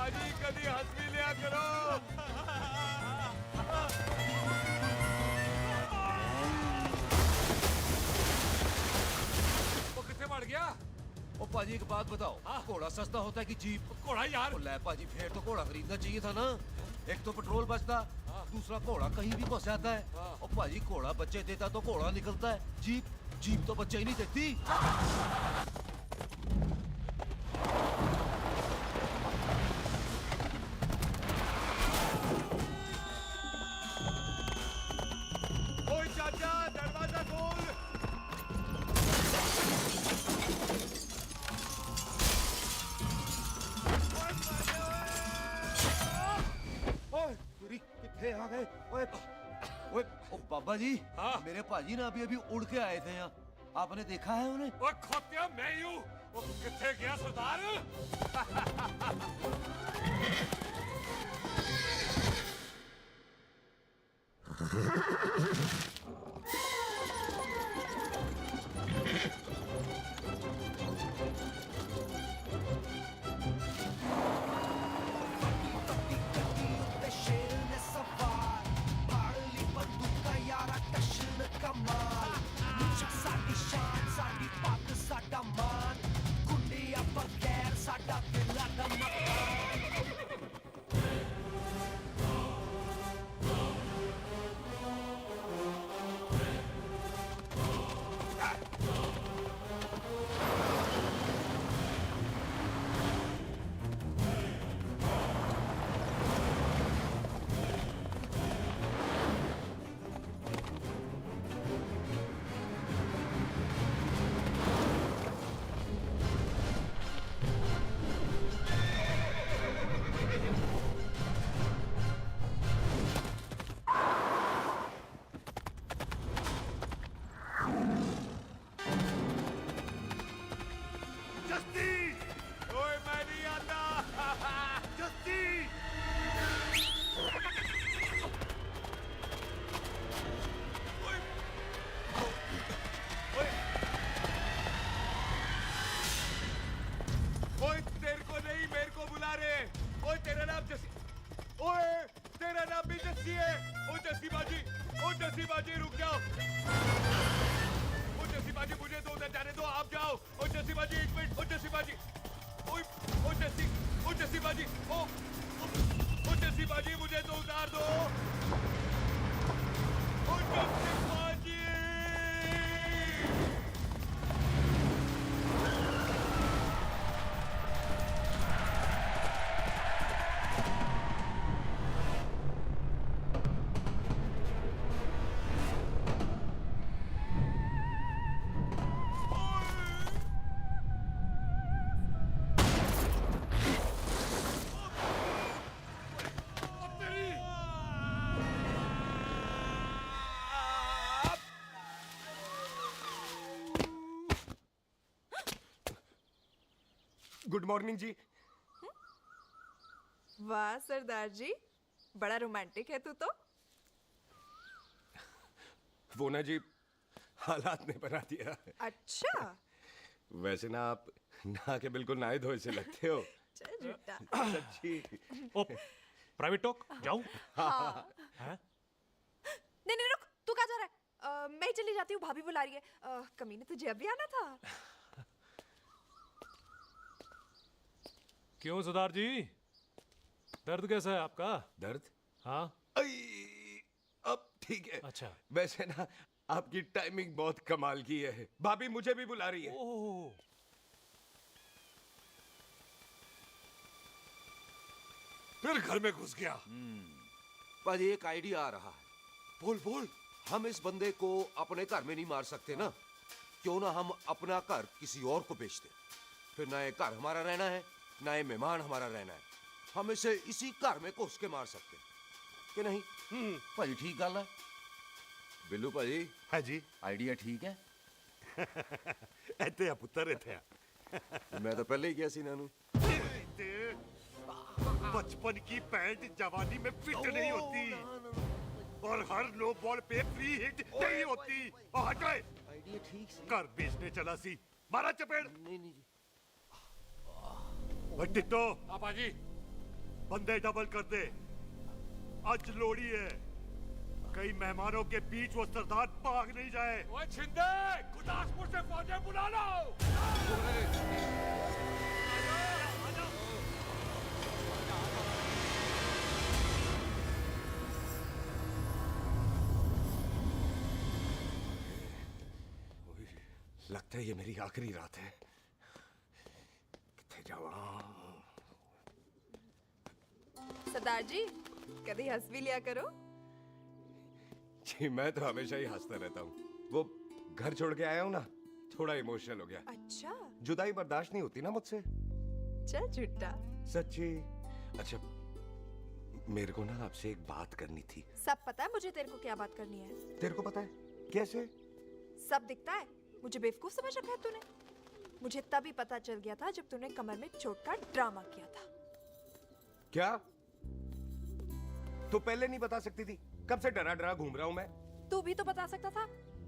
पाजी कभी हंस भी लिया करो। वो कितने बढ़ गया? ओ पाजी एक बात बताओ, घोड़ा सस्ता होता है कि जीप? घोड़ा यार। ओ ले पाजी, फिर तो घोड़ा खरीदना चाहिए था ना। एक तो पेट्रोल बचता, दूसरा घोड़ा कहीं भी फंस जाता है। और पाजी घोड़ा बच्चे देता तो घोड़ा निकलता है, जीप तो बच्चे ही नहीं देती। ओए चाचा, दरवाजा खोल। ओए तेरी कितने आ गए? ओए ओए ओ बाबा जी, मेरे पाजी ना अभी उड़ के आए थे यहाँ, आपने देखा है उन्हें? ओए खोतिया मैं ही हूँ। वो कितने गया सरदार? ਤੇ ਸ਼ੇਰ ਨੇ ਸਵਾਰ ਫੜ ਲਈ ਬੰਦੂਕਾਂ ਯਾਰਾ ਟਸ਼ਨ ਕਮਾਲ ਮੁੱਛਾਂ ਸਾਡੀ ਸ਼ਾਨ ਸਾਡੀ ਪੱਗ ਸਾਡਾ ਮਾਨ ਗੁੰਡਿਆਂ ਬਗੈਰ ਸਾਡਾ ਦਿਲਾਂ ਦਾ ਮਕਾਨ जस्ती! ओए मैं नहीं आता। जस्ती! ओए तेरे को नहीं, मेरे को बुला रहे। ओए तेरा नाम जस्सी, ओए तेरा नाम भी जस्सी है। ओ जस्सी बाजी, ओ जस्सी बाजी रुक जाओ। ओ जस्सी बाजी मुझे तो उधर जाने दो, आप जाओ। ओ जस्सी बाजी एक मिनट। ओ जस्सी बाजी, ओ जस्सी बाजी, ओ जस्सी बाजी मुझे तो उतार दो। ओ जस्सी बाजी। गुड मॉर्निंग जी। वाह सरदार जी, बड़ा रोमांटिक है तू तो। वो ना जी, हालात ने बना दिया। अच्छा। वैसे ना आप नहा के बिल्कुल नहाए धोए से लगते हो। चल झूठा। सच्ची। ओ प्राइवेट टॉक जाऊं? हाँ। हैं? नहीं नहीं रुक, तू कहाँ जा रहा है? मैं ही चली जाती हूँ, भाभी बुला रही है। कमीने तुझे अभी आना था। क्यों सरदार जी, दर्द कैसा है आपका? दर्द? हाँ। अब ठीक है। अच्छा। वैसे ना आपकी टाइमिंग बहुत कमाल की है। भाभी मुझे भी बुला रही है। ओह। फिर घर में घुस गया। पाजी एक आइडिया आ रहा है। बोल बोल। हम इस बंदे को अपने घर में नहीं मार सकते ना, क्यों ना हम अपना घर किसी और को बेच दें। फिर ना ये घर हमारा रहना है, ना ये मेहमान हमारा रहना है। हम इसे इसी घर में घुस के मार सकते हैं कि नहीं? भाजी ठीक गल है। बिल्लू भाजी। हाँ जी। आइडिया ठीक है। ਇੱਥੇ ਆ ਪੁੱਤਰ ਇੱਥੇ ਆ। मैं तो पहले ही किया सी नानू। बचपन की पैंट जवानी में फिट नहीं होती और हर नो बॉल पे फ्री हिट नहीं होती। और हट गए। आइडिया ठीक सी। घर बेचने चला सी, मारा चपेड़। नहीं नहीं जी। टिट्टो। पापा जी बंदे डबल कर दे। आज लोड़ी है, कई मेहमानों के बीच वो सरदार भाग नहीं जाए। ओए छिंदे, गुरदासपुर से फौजें बुला लो। लगता है ये मेरी आखिरी रात है। किथे जावा? सरदार जी कभी हंस भी लिया करो। जी मैं तो हमेशा ही हंसता रहता हूँ। वो घर छोड़ के आया हूँ ना, थोड़ा इमोशनल हो गया। अच्छा जुदाई बर्दाश्त नहीं होती ना मुझसे। चल झूठा। सच्ची। अच्छा मेरे को ना आपसे एक बात करनी थी। सब पता है मुझे तेरे को क्या बात करनी है। तेरे को पता है कैसे? सब दिखता है। मुझे बेवकूफ समझ रखा है तूने। मुझे तभी पता चल गया था जब तूने कमर में चोट का ड्रामा किया था। क्या? तो पहले नहीं बता सकती थी? कब से डरा डरा घूम रहा हूँ मैं। तू भी तो बता सकता था,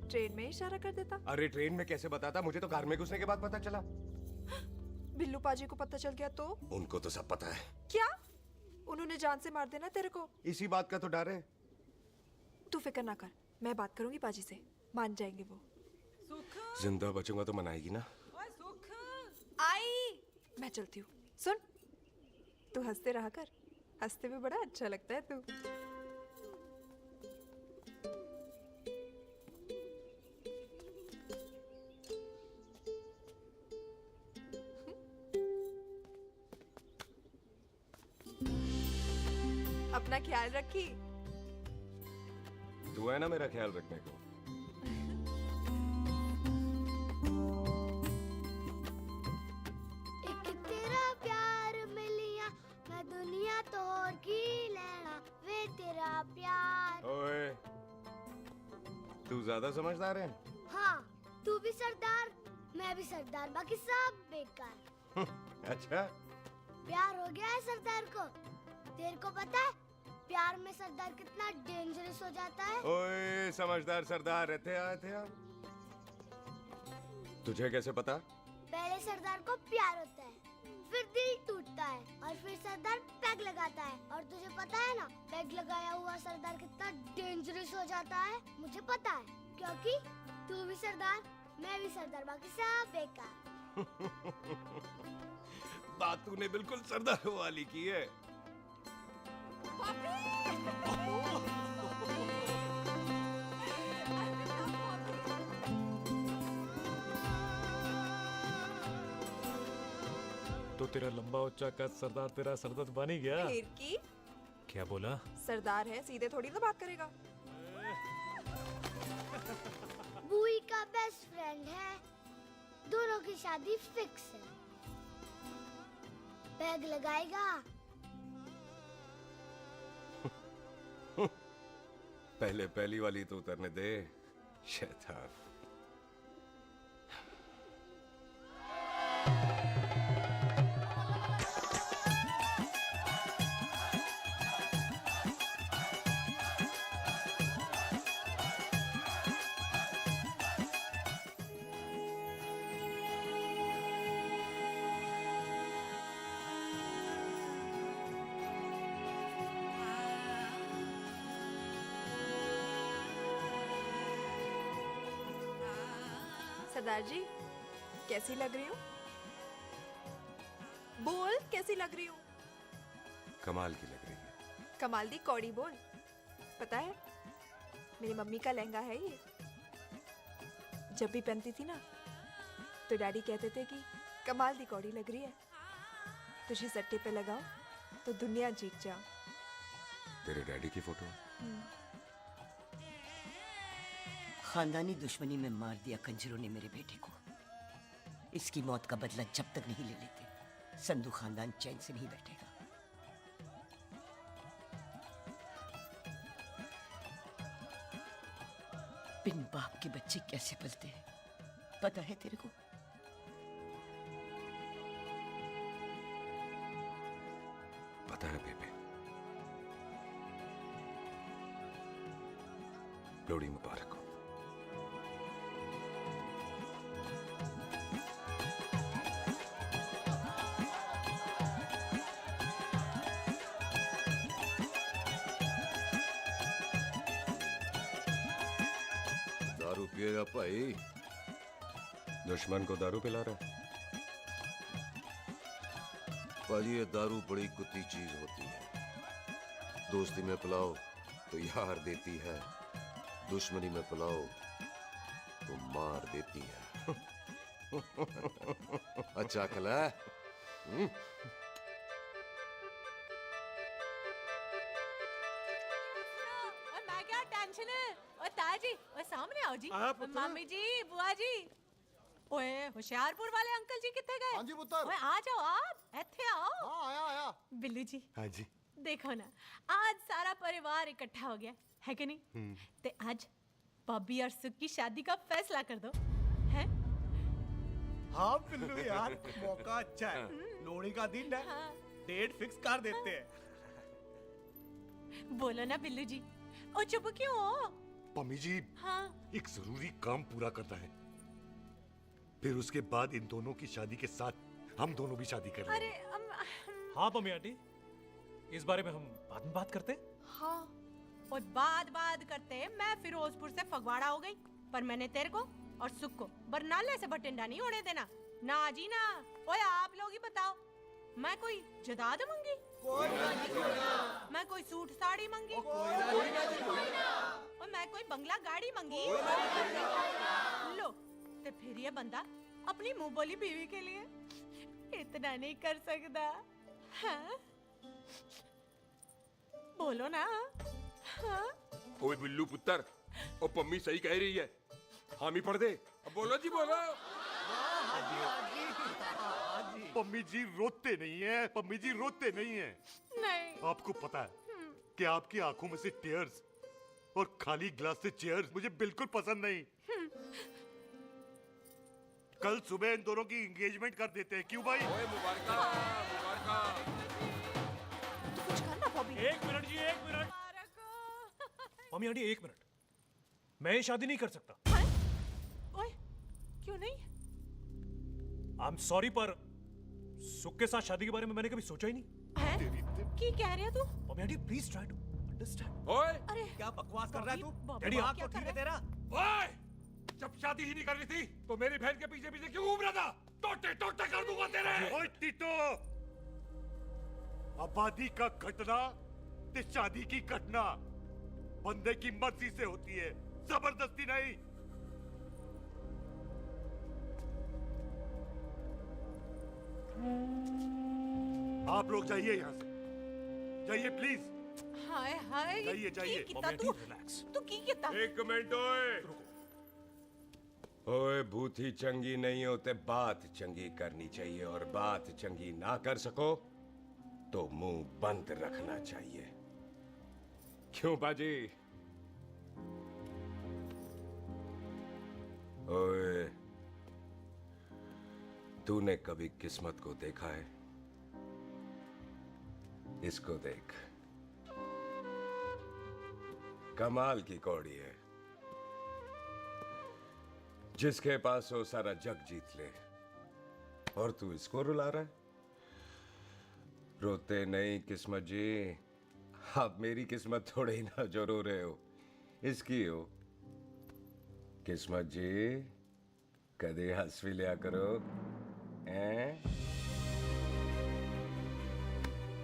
ट्रेन में इशारा कर देता। अरे ट्रेन में कैसे बताता? मुझे तो कार में घुसने के बाद पता चला। बिल्लू पाजी को पता चल गया तो? उनको तो सब पता है। क्या? उन्होंने जान से मार देना तेरे को। इसी बात का तो डर है। तू फिक्र ना कर, मैं बात करूंगी पाजी से, मान जाएंगे वो। जिंदा बचूंगा तो मनाएगी ना? आई मैं चलती हूँ। सुन, तू हंसते रहा कर, हंसते भी बड़ा अच्छा लगता है तू। अपना ख्याल रखी। तू है ना मेरा ख्याल रखने को। एक तेरा प्यार मिलिया मैं दुनिया तोड़ की लेना वे तेरा प्यार। ओए तू ज्यादा समझदार है। हाँ तू भी सरदार, मैं भी सरदार, बाकी सब बेकार। अच्छा प्यार हो गया है सरदार को। तेरे को पता है प्यार में सरदार कितना डेंजरस हो जाता है। ओए समझदार सरदार रहते आते हैं। तुझे कैसे पता? पहले सरदार को प्यार होता है, फिर दिल टूटता है और फिर सरदार पैग लगाता है। और तुझे पता है ना पैग लगाया हुआ सरदार कितना डेंजरस हो जाता है। मुझे पता है क्योंकि तू भी सरदार, मैं भी सरदार, बाकी सब बेकार। बात तूने बिल्कुल सरदारों वाली की है। तो तेरा लंबा उच्चा कद सरदार तेरा सरदर्द बन ही गया। फिर की? क्या बोला? सरदार है, सीधे थोड़ी ना बात करेगा। बुई का बेस्ट फ्रेंड है, दोनों की शादी फिक्स है। पैग लगाएगा। पहले पहली वाली तो उतरने दे शैतान। सरदार जी कैसी लग रही हूँ? बोल कैसी लग रही हूँ? कमाल की लग रही है। कमाल दी कौड़ी बोल। पता है मेरी मम्मी का लहंगा है ये। जब भी पहनती थी ना तो डैडी कहते थे कि कमाल दी कौड़ी लग रही है, तुझे सट्टे पे लगाओ तो दुनिया जीत जाओ। तेरे डैडी की फोटो? खानदानी दुश्मनी में मार दिया कंजरों ने मेरे बेटे को। इसकी मौत का बदला जब तक नहीं ले लेते संधू खानदान चैन से नहीं बैठेगा। बिन बाप के बच्चे कैसे पलते हैं पता है तेरे को? पता है बेबे। लोहड़ी मुबारक हो। गया भाई? दुश्मन को दारू पिला रहा है? पाजी ये दारू बड़ी कुत्ती चीज होती है। दोस्ती में पिलाओ तो यार देती है, दुश्मनी में पिलाओ तो मार देती है। अच्छा खला है? और मैं क्या टेंशन है? और ताजी, और सामने आओ जी। आया पुत्र। मम्मी जी, बुआ जी। ओए होशियारपुर वाले अंकल जी कितने गए? हाँ जी पुत्र। ओए आ जाओ आप, इत्थे आओ। हाँ आया आया। बिल्लू जी, हाँ जी। देखो ना, आज सारा परिवार इकट्ठा हो गया है कि नहीं? ते आज बॉबी और सुख की शादी का फैसला कर दो, हैं? हाँ बिल्लू यार, मौका अच्छा है। लोहड़ी का दिन है, डेट फिक्स कर देते हैं। बोलो ना बिल्लू जी, ओ चुप क्यों हो? पम्मी जी, हाँ। एक जरूरी काम पूरा करना है, फिर उसके बाद इन दोनों की शादी के साथ हम दोनों भी शादी करेंगे। अरे हाँ मम्मी आंटी, इस बारे में हम बाद में बात करते हैं। हाँ, और बात करते मैं फिरोजपुर से फगवाड़ा हो गई, पर मैंने तेरे को और सुख को बरनाले से बठिंडा नहीं होने देना। ना जी ना। ओए आप लोग ही बताओ, मैं कोई जदाद मंगी? मैं कोई सूट साड़ी मंगी? और मैं कोई बंगला गाड़ी मंगी? लो, तो फिर ये बंदा अपनी मुंह बोली बीवी के लिए इतना नहीं कर सकता, हाँ? बोलो ना, हाँ? ओए बिल्लू पुत्र, ओ पम्मी सही कह रही है, हामी पढ़ दे। अब बोलो जी बोलो। पम्मी जी रोते नहीं है, पम्मी जी रोते नहीं है। नहीं। आपको पता है कि आपकी आंखों में से टीयर्स और खाली ग्लास से चेयर्स मुझे बिल्कुल पसंद नहीं। कल सुबह इन दोनों की एंगेजमेंट कर देते हैं, क्यों भाई? मुबारका। तू कुछ करना बॉबी। एक मिनट जी, एक मिनट। मम्मी आंटी एक मिनट, मैं ये शादी नहीं कर सकता। ओए, क्यों नहीं? आई एम सॉरी, पर सुख के साथ शादी के बारे में मैंने कभी सोचा ही नहीं। की कह रहे तू? Mummy aunty please try to understand. ओए, अरे क्या बकवास कर रहा है तू? डैडी, दिमाग आप तो ठीक है तेरा? ओए, जब शादी ही नहीं करनी थी तो मेरी बहन के पीछे पीछे क्यों घूम रहा था? टोटे टोटे कर दूंगा तेरे। ओए टीटो, आबादी का घटना ते शादी की घटना बंदे की मर्जी से होती है, जबरदस्ती नहीं। आप लोग जाइए यहाँ से, जाइए प्लीज। हाय हाय, जाइए, जाइए। की कितना तू की कितना? एक मिनट ओए। ओए भूती चंगी नहीं होते, बात चंगी करनी चाहिए, और बात चंगी ना कर सको तो मुंह बंद रखना चाहिए। क्यों बाजी? ओए, तूने कभी किस्मत को देखा है? इसको देख, कमाल की कौड़ी है, जिसके पास हो सारा जग जीत ले, और तू इसको रुला रहा है? रोते नहीं किस्मत जी, आप मेरी किस्मत थोड़े ही ना जो रो रहे हो, इसकी हो। किस्मत जी, कदे हंस भी लिया करो, हैं?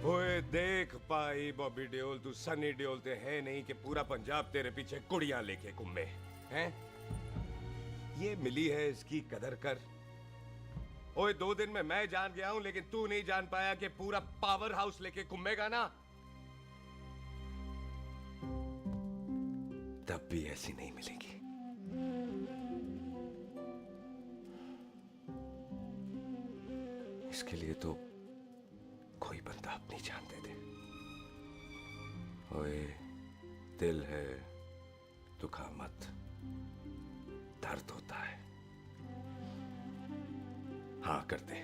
ओए देख पाई बॉबी देओल, तू सनी देओल ते है नहीं कि पूरा पंजाब तेरे पीछे कुड़ियां लेके घूमे, हैं? ये मिली है, इसकी कदर कर। ओए 2 दिन में मैं जान गया हूं, लेकिन तू नहीं जान पाया कि पूरा पावर हाउस लेके घूमेगा ना, तब भी ऐसी नहीं मिलेगी। इसके लिए तो कोई बंदा अपनी जान दे दे। ओए, दिल है, दुखा मत, दर्द होता है। हाँ कर दे,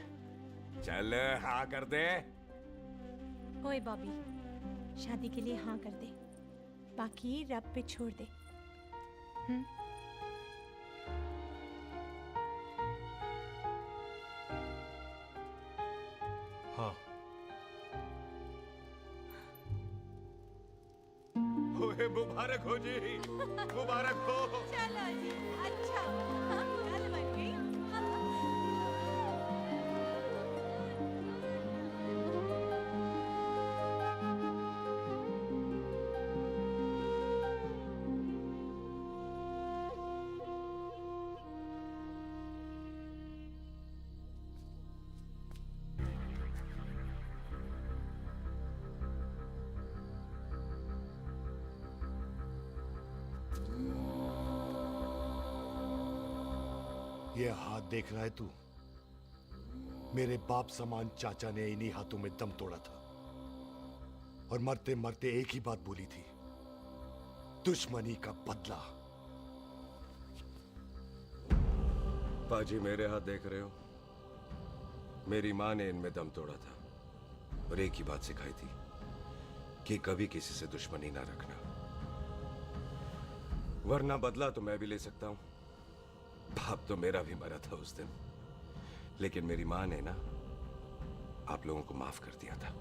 चल हाँ कर दे। ओए बॉबी, शादी के लिए हाँ कर दे, बाकी रब पे छोड़ दे। हाँ। ओए मुबारक हो जी, मुबारक हो। चलो जी, अच्छा हाँ, गल बन गई। ये हाथ देख रहा है तू? मेरे बाप समान चाचा ने इन्हीं हाथों में दम तोड़ा था और मरते मरते एक ही बात बोली थी, दुश्मनी का बदला। पाजी मेरे हाथ देख रहे हो? मेरी माँ ने इनमें दम तोड़ा था और एक ही बात सिखाई थी कि कभी किसी से दुश्मनी ना रखना, वरना बदला तो मैं भी ले सकता हूं। बाप तो मेरा भी मरा था उस दिन, लेकिन मेरी माँ ने ना आप लोगों को माफ कर दिया था।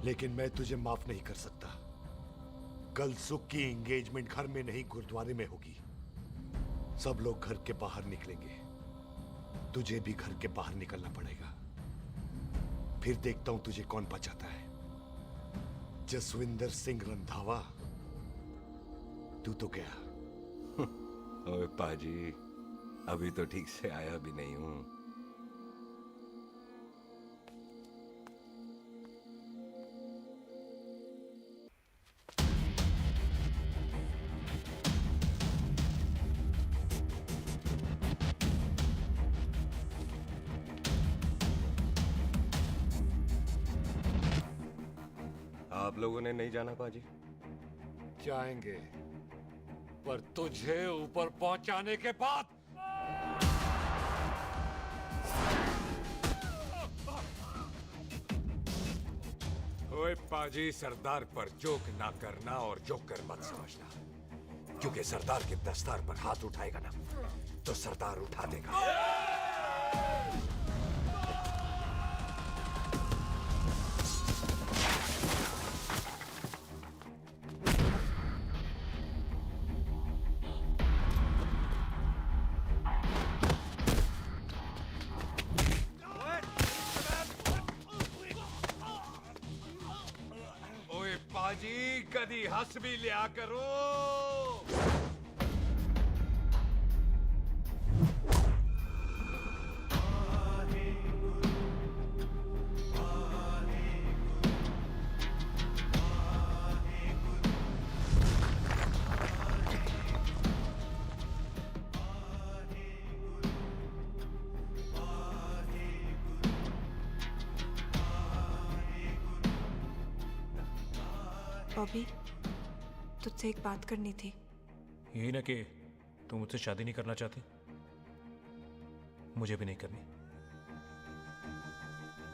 लेकिन मैं तुझे माफ नहीं कर सकता। कल सुख की एंगेजमेंट घर में नहीं गुरुद्वारे में होगी। सब लोग घर के बाहर निकलेंगे, तुझे भी घर के बाहर निकलना पड़ेगा। फिर देखता हूं तुझे कौन बचाता है। जसविंदर सिंह रंधावा, तू तो गया। ओए पाजी, अभी तो ठीक से आया भी नहीं हूं। आप लोगों ने नहीं जाना पाजी? जाएंगे, पर तुझे ऊपर पहुंचाने के बाद। ओए पाजी, सरदार पर जोक ना करना और जोकर मत समझना, क्योंकि सरदार के दस्तार पर हाथ उठाएगा ना तो सरदार उठा देगा। पाजी कदी हंस भी लिया करो। बॉबी, तुझसे एक बात करनी थी। यही ना कि तू मुझसे शादी नहीं करना चाहती, मुझे भी नहीं करनी।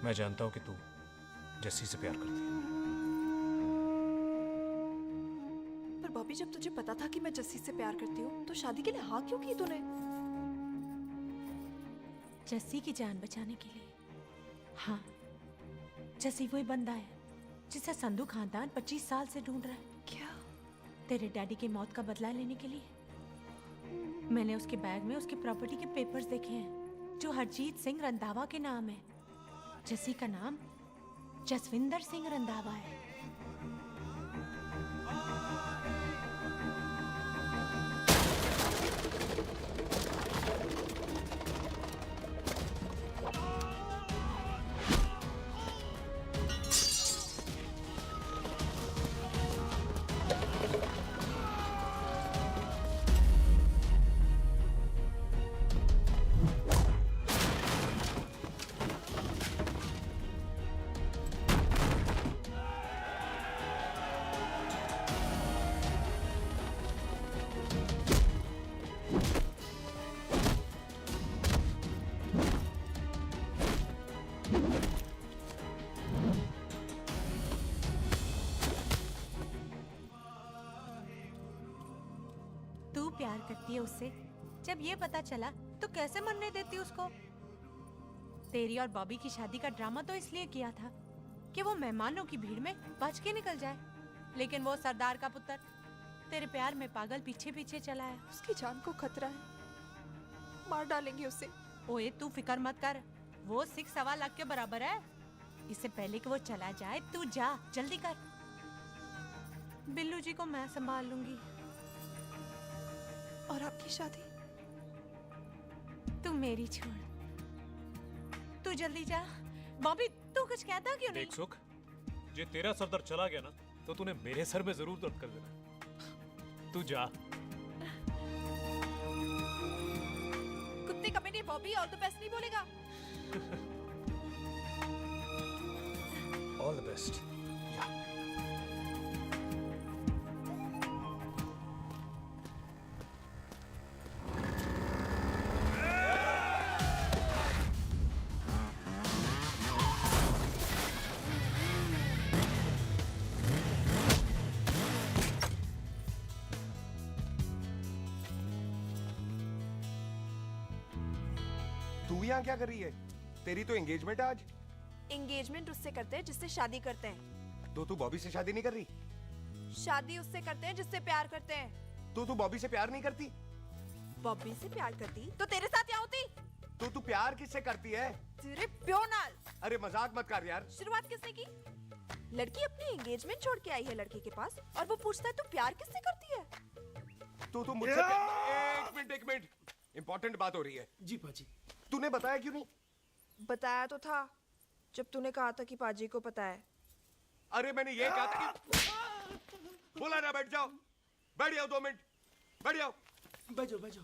मैं जानता हूं कि तू जस्सी से प्यार करती है। पर बॉबी, जब तुझे पता था कि मैं जस्सी से प्यार करती हूँ तो शादी के लिए हाँ क्यों की तूने? जस्सी की जान बचाने के लिए। हाँ, जस्सी वही बंदा है जिसे संधू खानदान 25 साल से ढूंढ रहा है। क्या? तेरे डैडी की मौत का बदला लेने के लिए। मैंने उसके बैग में उसके प्रॉपर्टी के पेपर्स देखे हैं जो हरजीत सिंह रंधावा के नाम है। जस्सी का नाम जसविंदर सिंह रंधावा है। तू प्यार करती है उससे, जब ये पता चला तो कैसे मरने देती उसको? तेरी और बॉबी की शादी का ड्रामा तो इसलिए किया था कि वो मेहमानों की भीड़ में बच के निकल जाए। लेकिन वो सरदार का पुत्र तेरे प्यार में पागल पीछे पीछे चला है। उसकी जान को खतरा है, मार डालेंगे उसे। ओए तू फिक्र मत कर, वो 6.25 लाख के बराबर है। इससे पहले कि वो चला जाए तू जा, जल्दी कर। बिल्लू जी को मैं संभाल लूंगी। और आपकी शादी? तू मेरी छोड़, तू जल्दी जा। बॉबी तू कुछ कहता क्यों नहीं? देख सुख, जे तेरा सरदार चला गया ना तो तूने मेरे सर में जरूर दर्द कर देना। तू जा। कुत्ते कमीने बॉबी ऑल द बेस्ट नहीं बोलेगा। All the best. तू यहाँ क्या कर रही है? तेरी तो एंगेजमेंट है आज। एंगेजमेंट उससे करते हैं जिससे शादी करते हैं। तो तू बॉबी से शादी नहीं कर रही? शादी उससे करते हैं जिससे प्यार करते हैं। तो तू बॉबी से प्यार नहीं करती? बॉबी से प्यार करती तो तेरे साथ क्या होती? तो तू प्यार किससे करती है? तेरे प्यो नाल। अरे मजाक मत कर यार। शुरुआत किसने की? लड़की अपनी एंगेजमेंट छोड़ के आई है लड़के के पास और वो पूछता है तू प्यार किससे करती है? तो मुझसे एक मिनट इंपॉर्टेंट बात हो रही है। जी पाजी। तूने बताया क्यों नहीं? बताया तो था जब तूने कहा था कि पाजी को पता है। अरे मैंने ये कहा था कि बोला ना बैठ जाओ 2 मिनट बैठ जाओ। बैठ जाओ।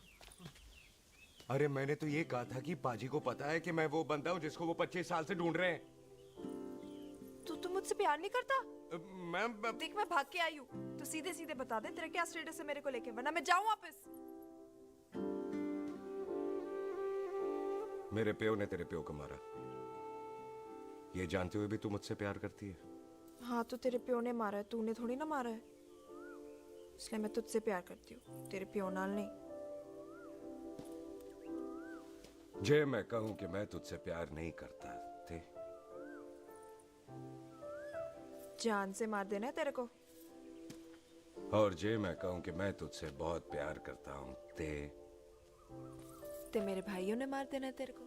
अरे मैंने तो ये कहा था कि पाजी को पता है कि मैं वो बंदा हूँ जिसको वो 25 साल से ढूंढ रहे हैं। तो तू मुझसे प्यार नहीं करता? मैं देख मैं भाग के आई हूँ, तो सीधे सीधे बता दे तेरा क्या स्टेटस है मेरे को लेके, वरना मैं जाऊँ वापस। मेरे प्यो ने तेरे प्यो को मारा, ये जानते हुए भी तू मुझसे प्यार करती है? हाँ तो तेरे प्यो ने मारा है, तूने थोड़ी ना मारा है, इसलिए मैं तुझसे प्यार करती हूँ, तेरे प्यो नाल नहीं। जे मैं कहूं कि मैं तुझसे प्यार नहीं करता थे, जान से मार देना है तेरे को। और जे मैं कहूं कि मैं तुझसे बहुत प्यार करता हूं ते मेरे भाइयों ने मार देना है तेरे को।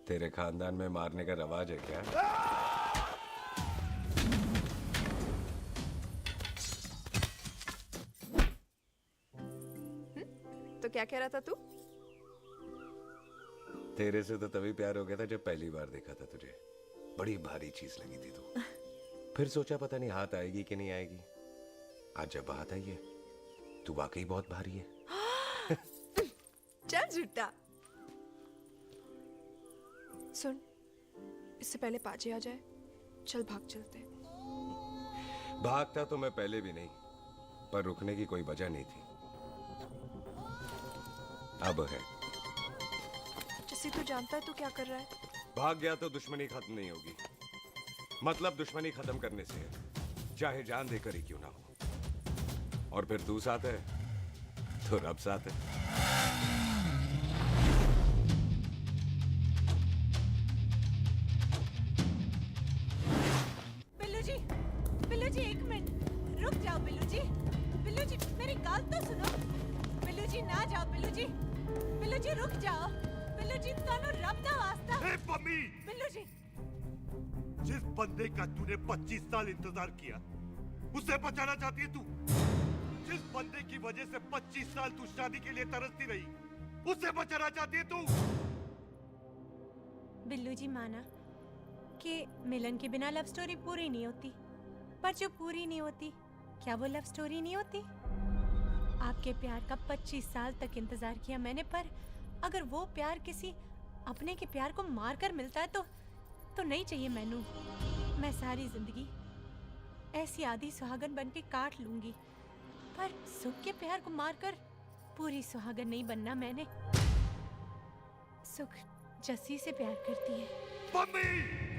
तेरे खानदान में मारने का रवाज है क्या? तो क्या कह रहा था तू? तेरे से तो तभी प्यार हो गया था जब पहली बार देखा था तुझे, बड़ी भारी चीज लगी थी तू। फिर सोचा पता नहीं हाथ आएगी कि नहीं आएगी, आज जब हाथ आई है तू वाकई बहुत भारी है। चल झूठा। सुन, इससे पहले पाजी आ जाए, चल भाग चलते हैं। भागता तो मैं पहले भी नहीं, पर रुकने की कोई वजह नहीं थी, अब है। जैसे तू जानता है तू क्या कर रहा है। भाग गया तो दुश्मनी खत्म नहीं होगी, मतलब दुश्मनी खत्म करने से है, चाहे जान देकर ही क्यों ना हो। और फिर तू साथ है तो रब साथ है। बिल्लू जी एक मिनट रुक जाओ। बिल्लू जी मेरी बात तो सुनो। बिल्लू जी ना जाओ। बिल्लू जी रुक जाओ। बिल्लू जी तानो रब दा वास्ता। ए पम्मी, बिल्लू जी जिस बंदे का तूने 25 साल इंतजार किया उसे बचाना चाहती है तू? जिस बंदे की वजह से 25 साल तू शादी के लिए तरसती रही उसे बचाना चाहती है तू? बिल्लू जी माना कि मिलन के बिना लव स्टोरी पूरी नहीं होती, पर जो पूरी नहीं होती क्या वो लव स्टोरी नहीं होती? आपके प्यार का 25 साल तक इंतजार किया मैंने, पर अगर वो प्यार किसी अपने के प्यार को मार कर मिलता है तो नहीं चाहिए मैनू। मैं सारी जिंदगी ऐसी आधी सुहागन बन के काट लूंगी, पर सुख के प्यार को मारकर पूरी सुहागन नहीं बनना मैंने। सुख जस्सी से प्यार करती है। पम्मी!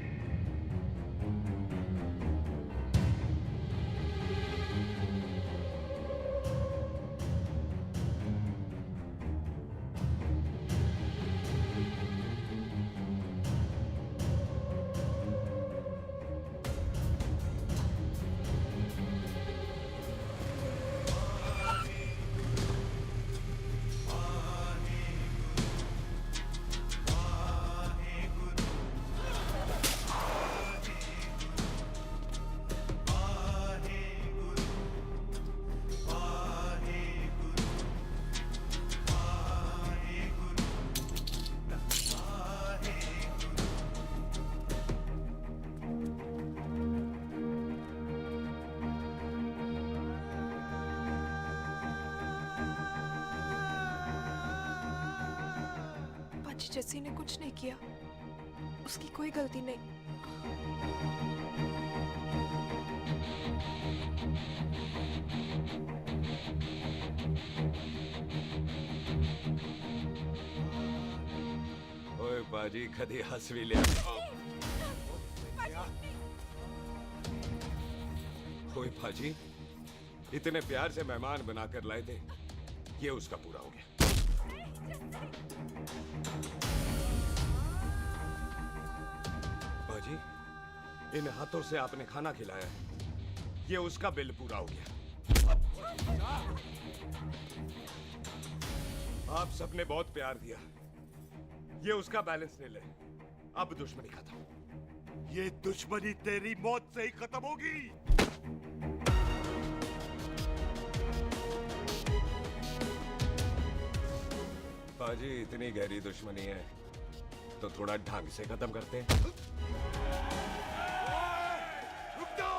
आज जस्सी ने कुछ नहीं किया, उसकी कोई गलती नहीं। ओए बाजी कदी हंस भी लिया। ओए बाजी इतने प्यार से मेहमान बनाकर लाए थे, ये उसका पूरा हो गया। बाजी इन हाथों से आपने खाना खिलाया है, ये उसका बिल पूरा हो गया। आप सबने बहुत प्यार दिया, ये उसका बैलेंस ले ले। अब दुश्मनी खत्म। ये दुश्मनी तेरी मौत से ही खत्म होगी। बाजी इतनी गहरी दुश्मनी है तो थोड़ा ढंग से खत्म करते हैं। रुक जाओ!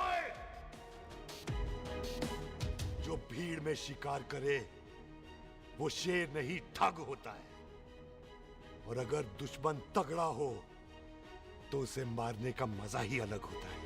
जो भीड़ में शिकार करे वो शेर नहीं ठग होता है, और अगर दुश्मन तगड़ा हो तो उसे मारने का मजा ही अलग होता है।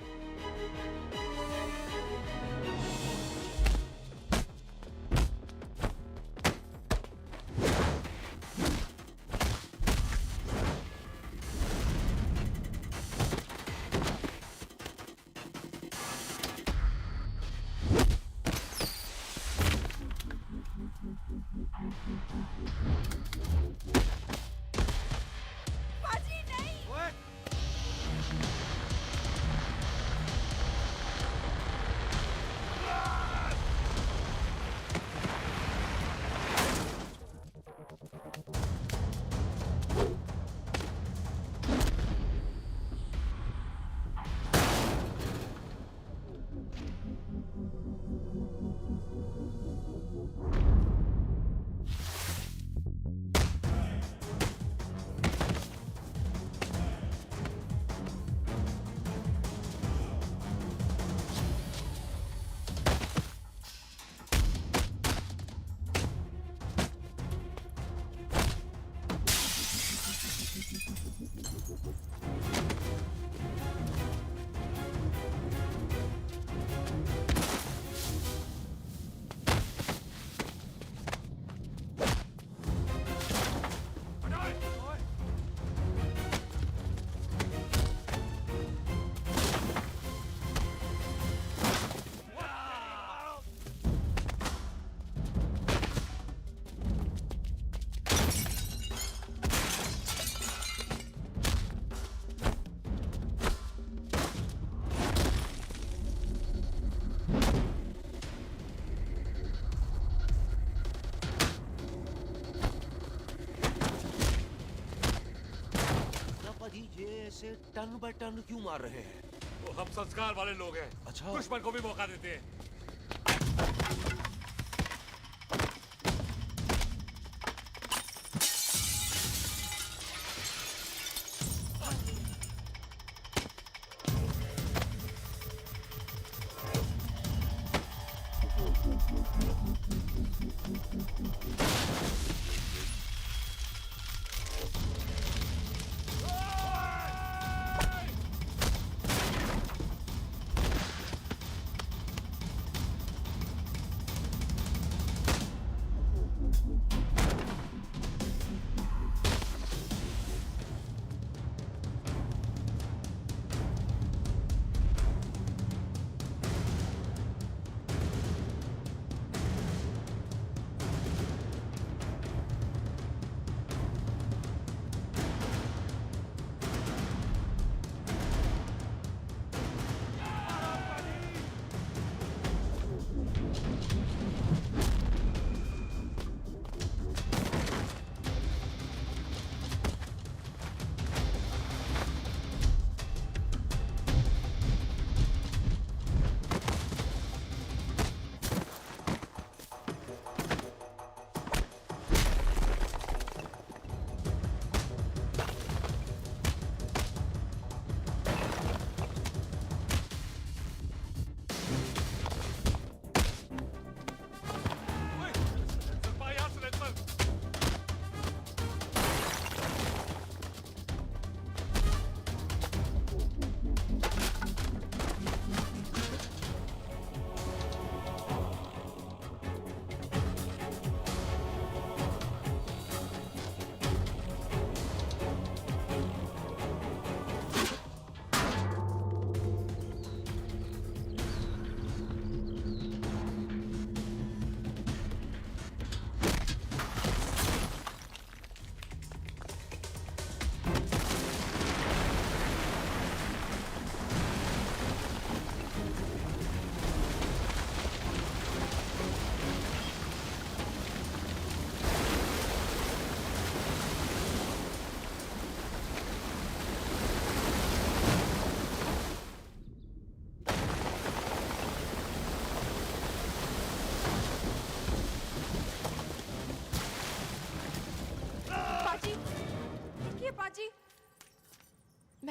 ऐसे टन बाय टन क्यों मार रहे हैं? वो हम संस्कार वाले लोग हैं। अच्छा। दुश्मन को भी मौका देते हैं।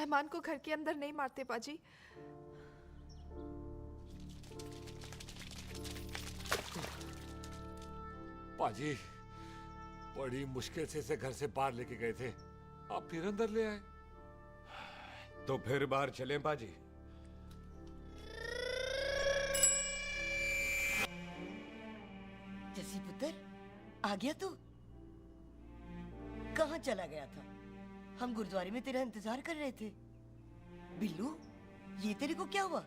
मेहमान को घर के अंदर नहीं मारते पाजी। पाजी, बड़ी मुश्किल से इसे घर से बाहर लेके गए थे, आप फिर अंदर ले आए। तो फिर बाहर चलें पाजी। जसी पुत्र, आ गया तू? कहाँ चला गया था? हम गुरुद्वारे में तेरा इंतजार कर रहे थे। बिल्लू, ये तेरे को क्या हुआ?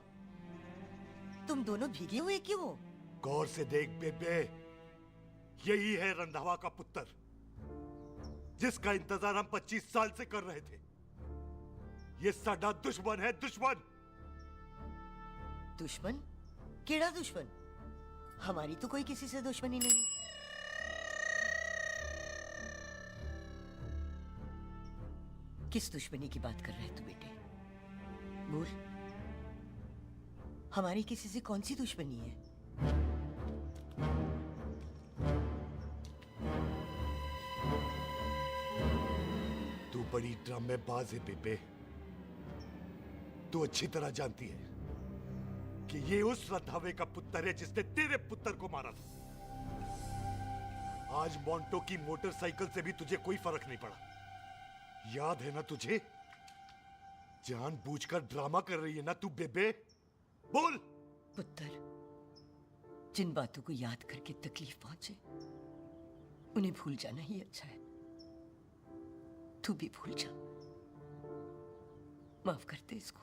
तुम दोनों भीगे हुए क्यों हो? गौर से देख बेबे, यही है रंधावा का पुत्र, जिसका इंतजार हम 25 साल से कर रहे थे। ये साडा दुश्मन है, दुश्मन। दुश्मन? केड़ा दुश्मन? हमारी तो कोई किसी से दुश्मनी नहीं। किस दुश्मनी की बात कर रहे तू बेटे? बोल, हमारी किसी से कौन सी दुश्मनी है? तू बड़ी ड्रामेबाज है बेबे। तू अच्छी तरह जानती है कि ये उस रंधावे का पुत्र है जिसने तेरे पुत्र को मारा था। आज मोंटो की मोटरसाइकिल से भी तुझे कोई फर्क नहीं पड़ा। याद है ना तुझे? जानबूझकर ड्रामा कर रही है ना तू बेबे? बोल। पुत्र, जिन बातों को याद करके तकलीफ पहुंचे उन्हें भूल जाना ही अच्छा है। तू भी भूल जा। माफ कर दे इसको,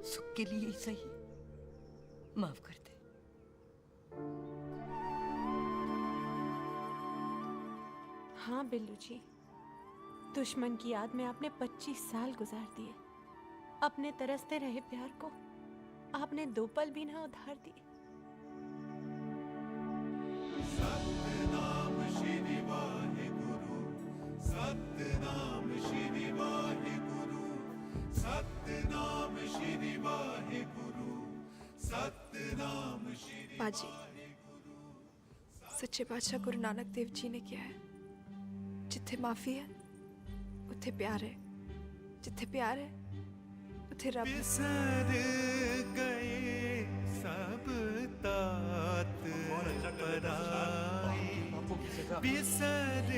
सुख के लिए ही सही। माफ कर दे। हाँ बिल्लू जी, दुश्मन की याद में आपने 25 साल गुजार दिए। अपने तरसते रहे प्यार को आपने 2 पल भी ना उधार दिए। सतनाम श्री वाहेगुरु, सतनाम श्री वाहेगुरु, सतनाम श्री वाहेगुरु, सतनाम श्री। पाजी, सच्चे बादशाह गुरु नानक देव जी ने किया है, जिथे माफी है उथे प्यार है, जिथे प्यार है उथे रब है। बिसर गए सब तात पराई, बिसर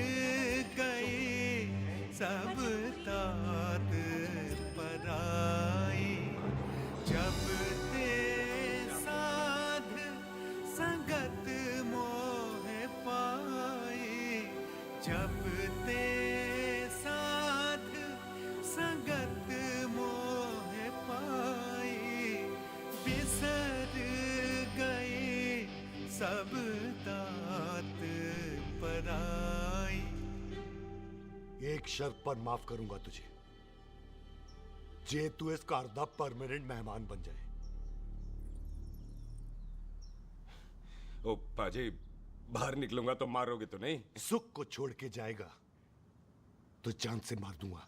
गए सब तात पराई। जब ते साध संगत मोह पाए, जब ते साध संगत मोह पाए, बिसर गए सब तात पराई। एक शर्त पर माफ करूंगा तुझे, जे तू इस घर दा परमानेंट मेहमान बन जाए। ओ पाजी, बाहर निकलूंगा तो मारोगे तो नहीं? सुख को छोड़ के जाएगा तो जान से मार दूंगा।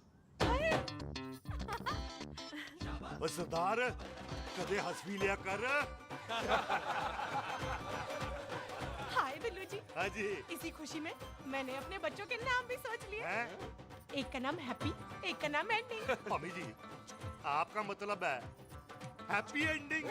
सरदार, कदे हंस भी लिया कर। हाय बिल्लू जी। हाँ जी। इसी खुशी में मैंने अपने बच्चों के नाम भी सोच लिए। एक का नाम हैप्पी, एक का नाम एंडिंग। मम्मी जी, आपका मतलब है हैप्पी एंडिंग।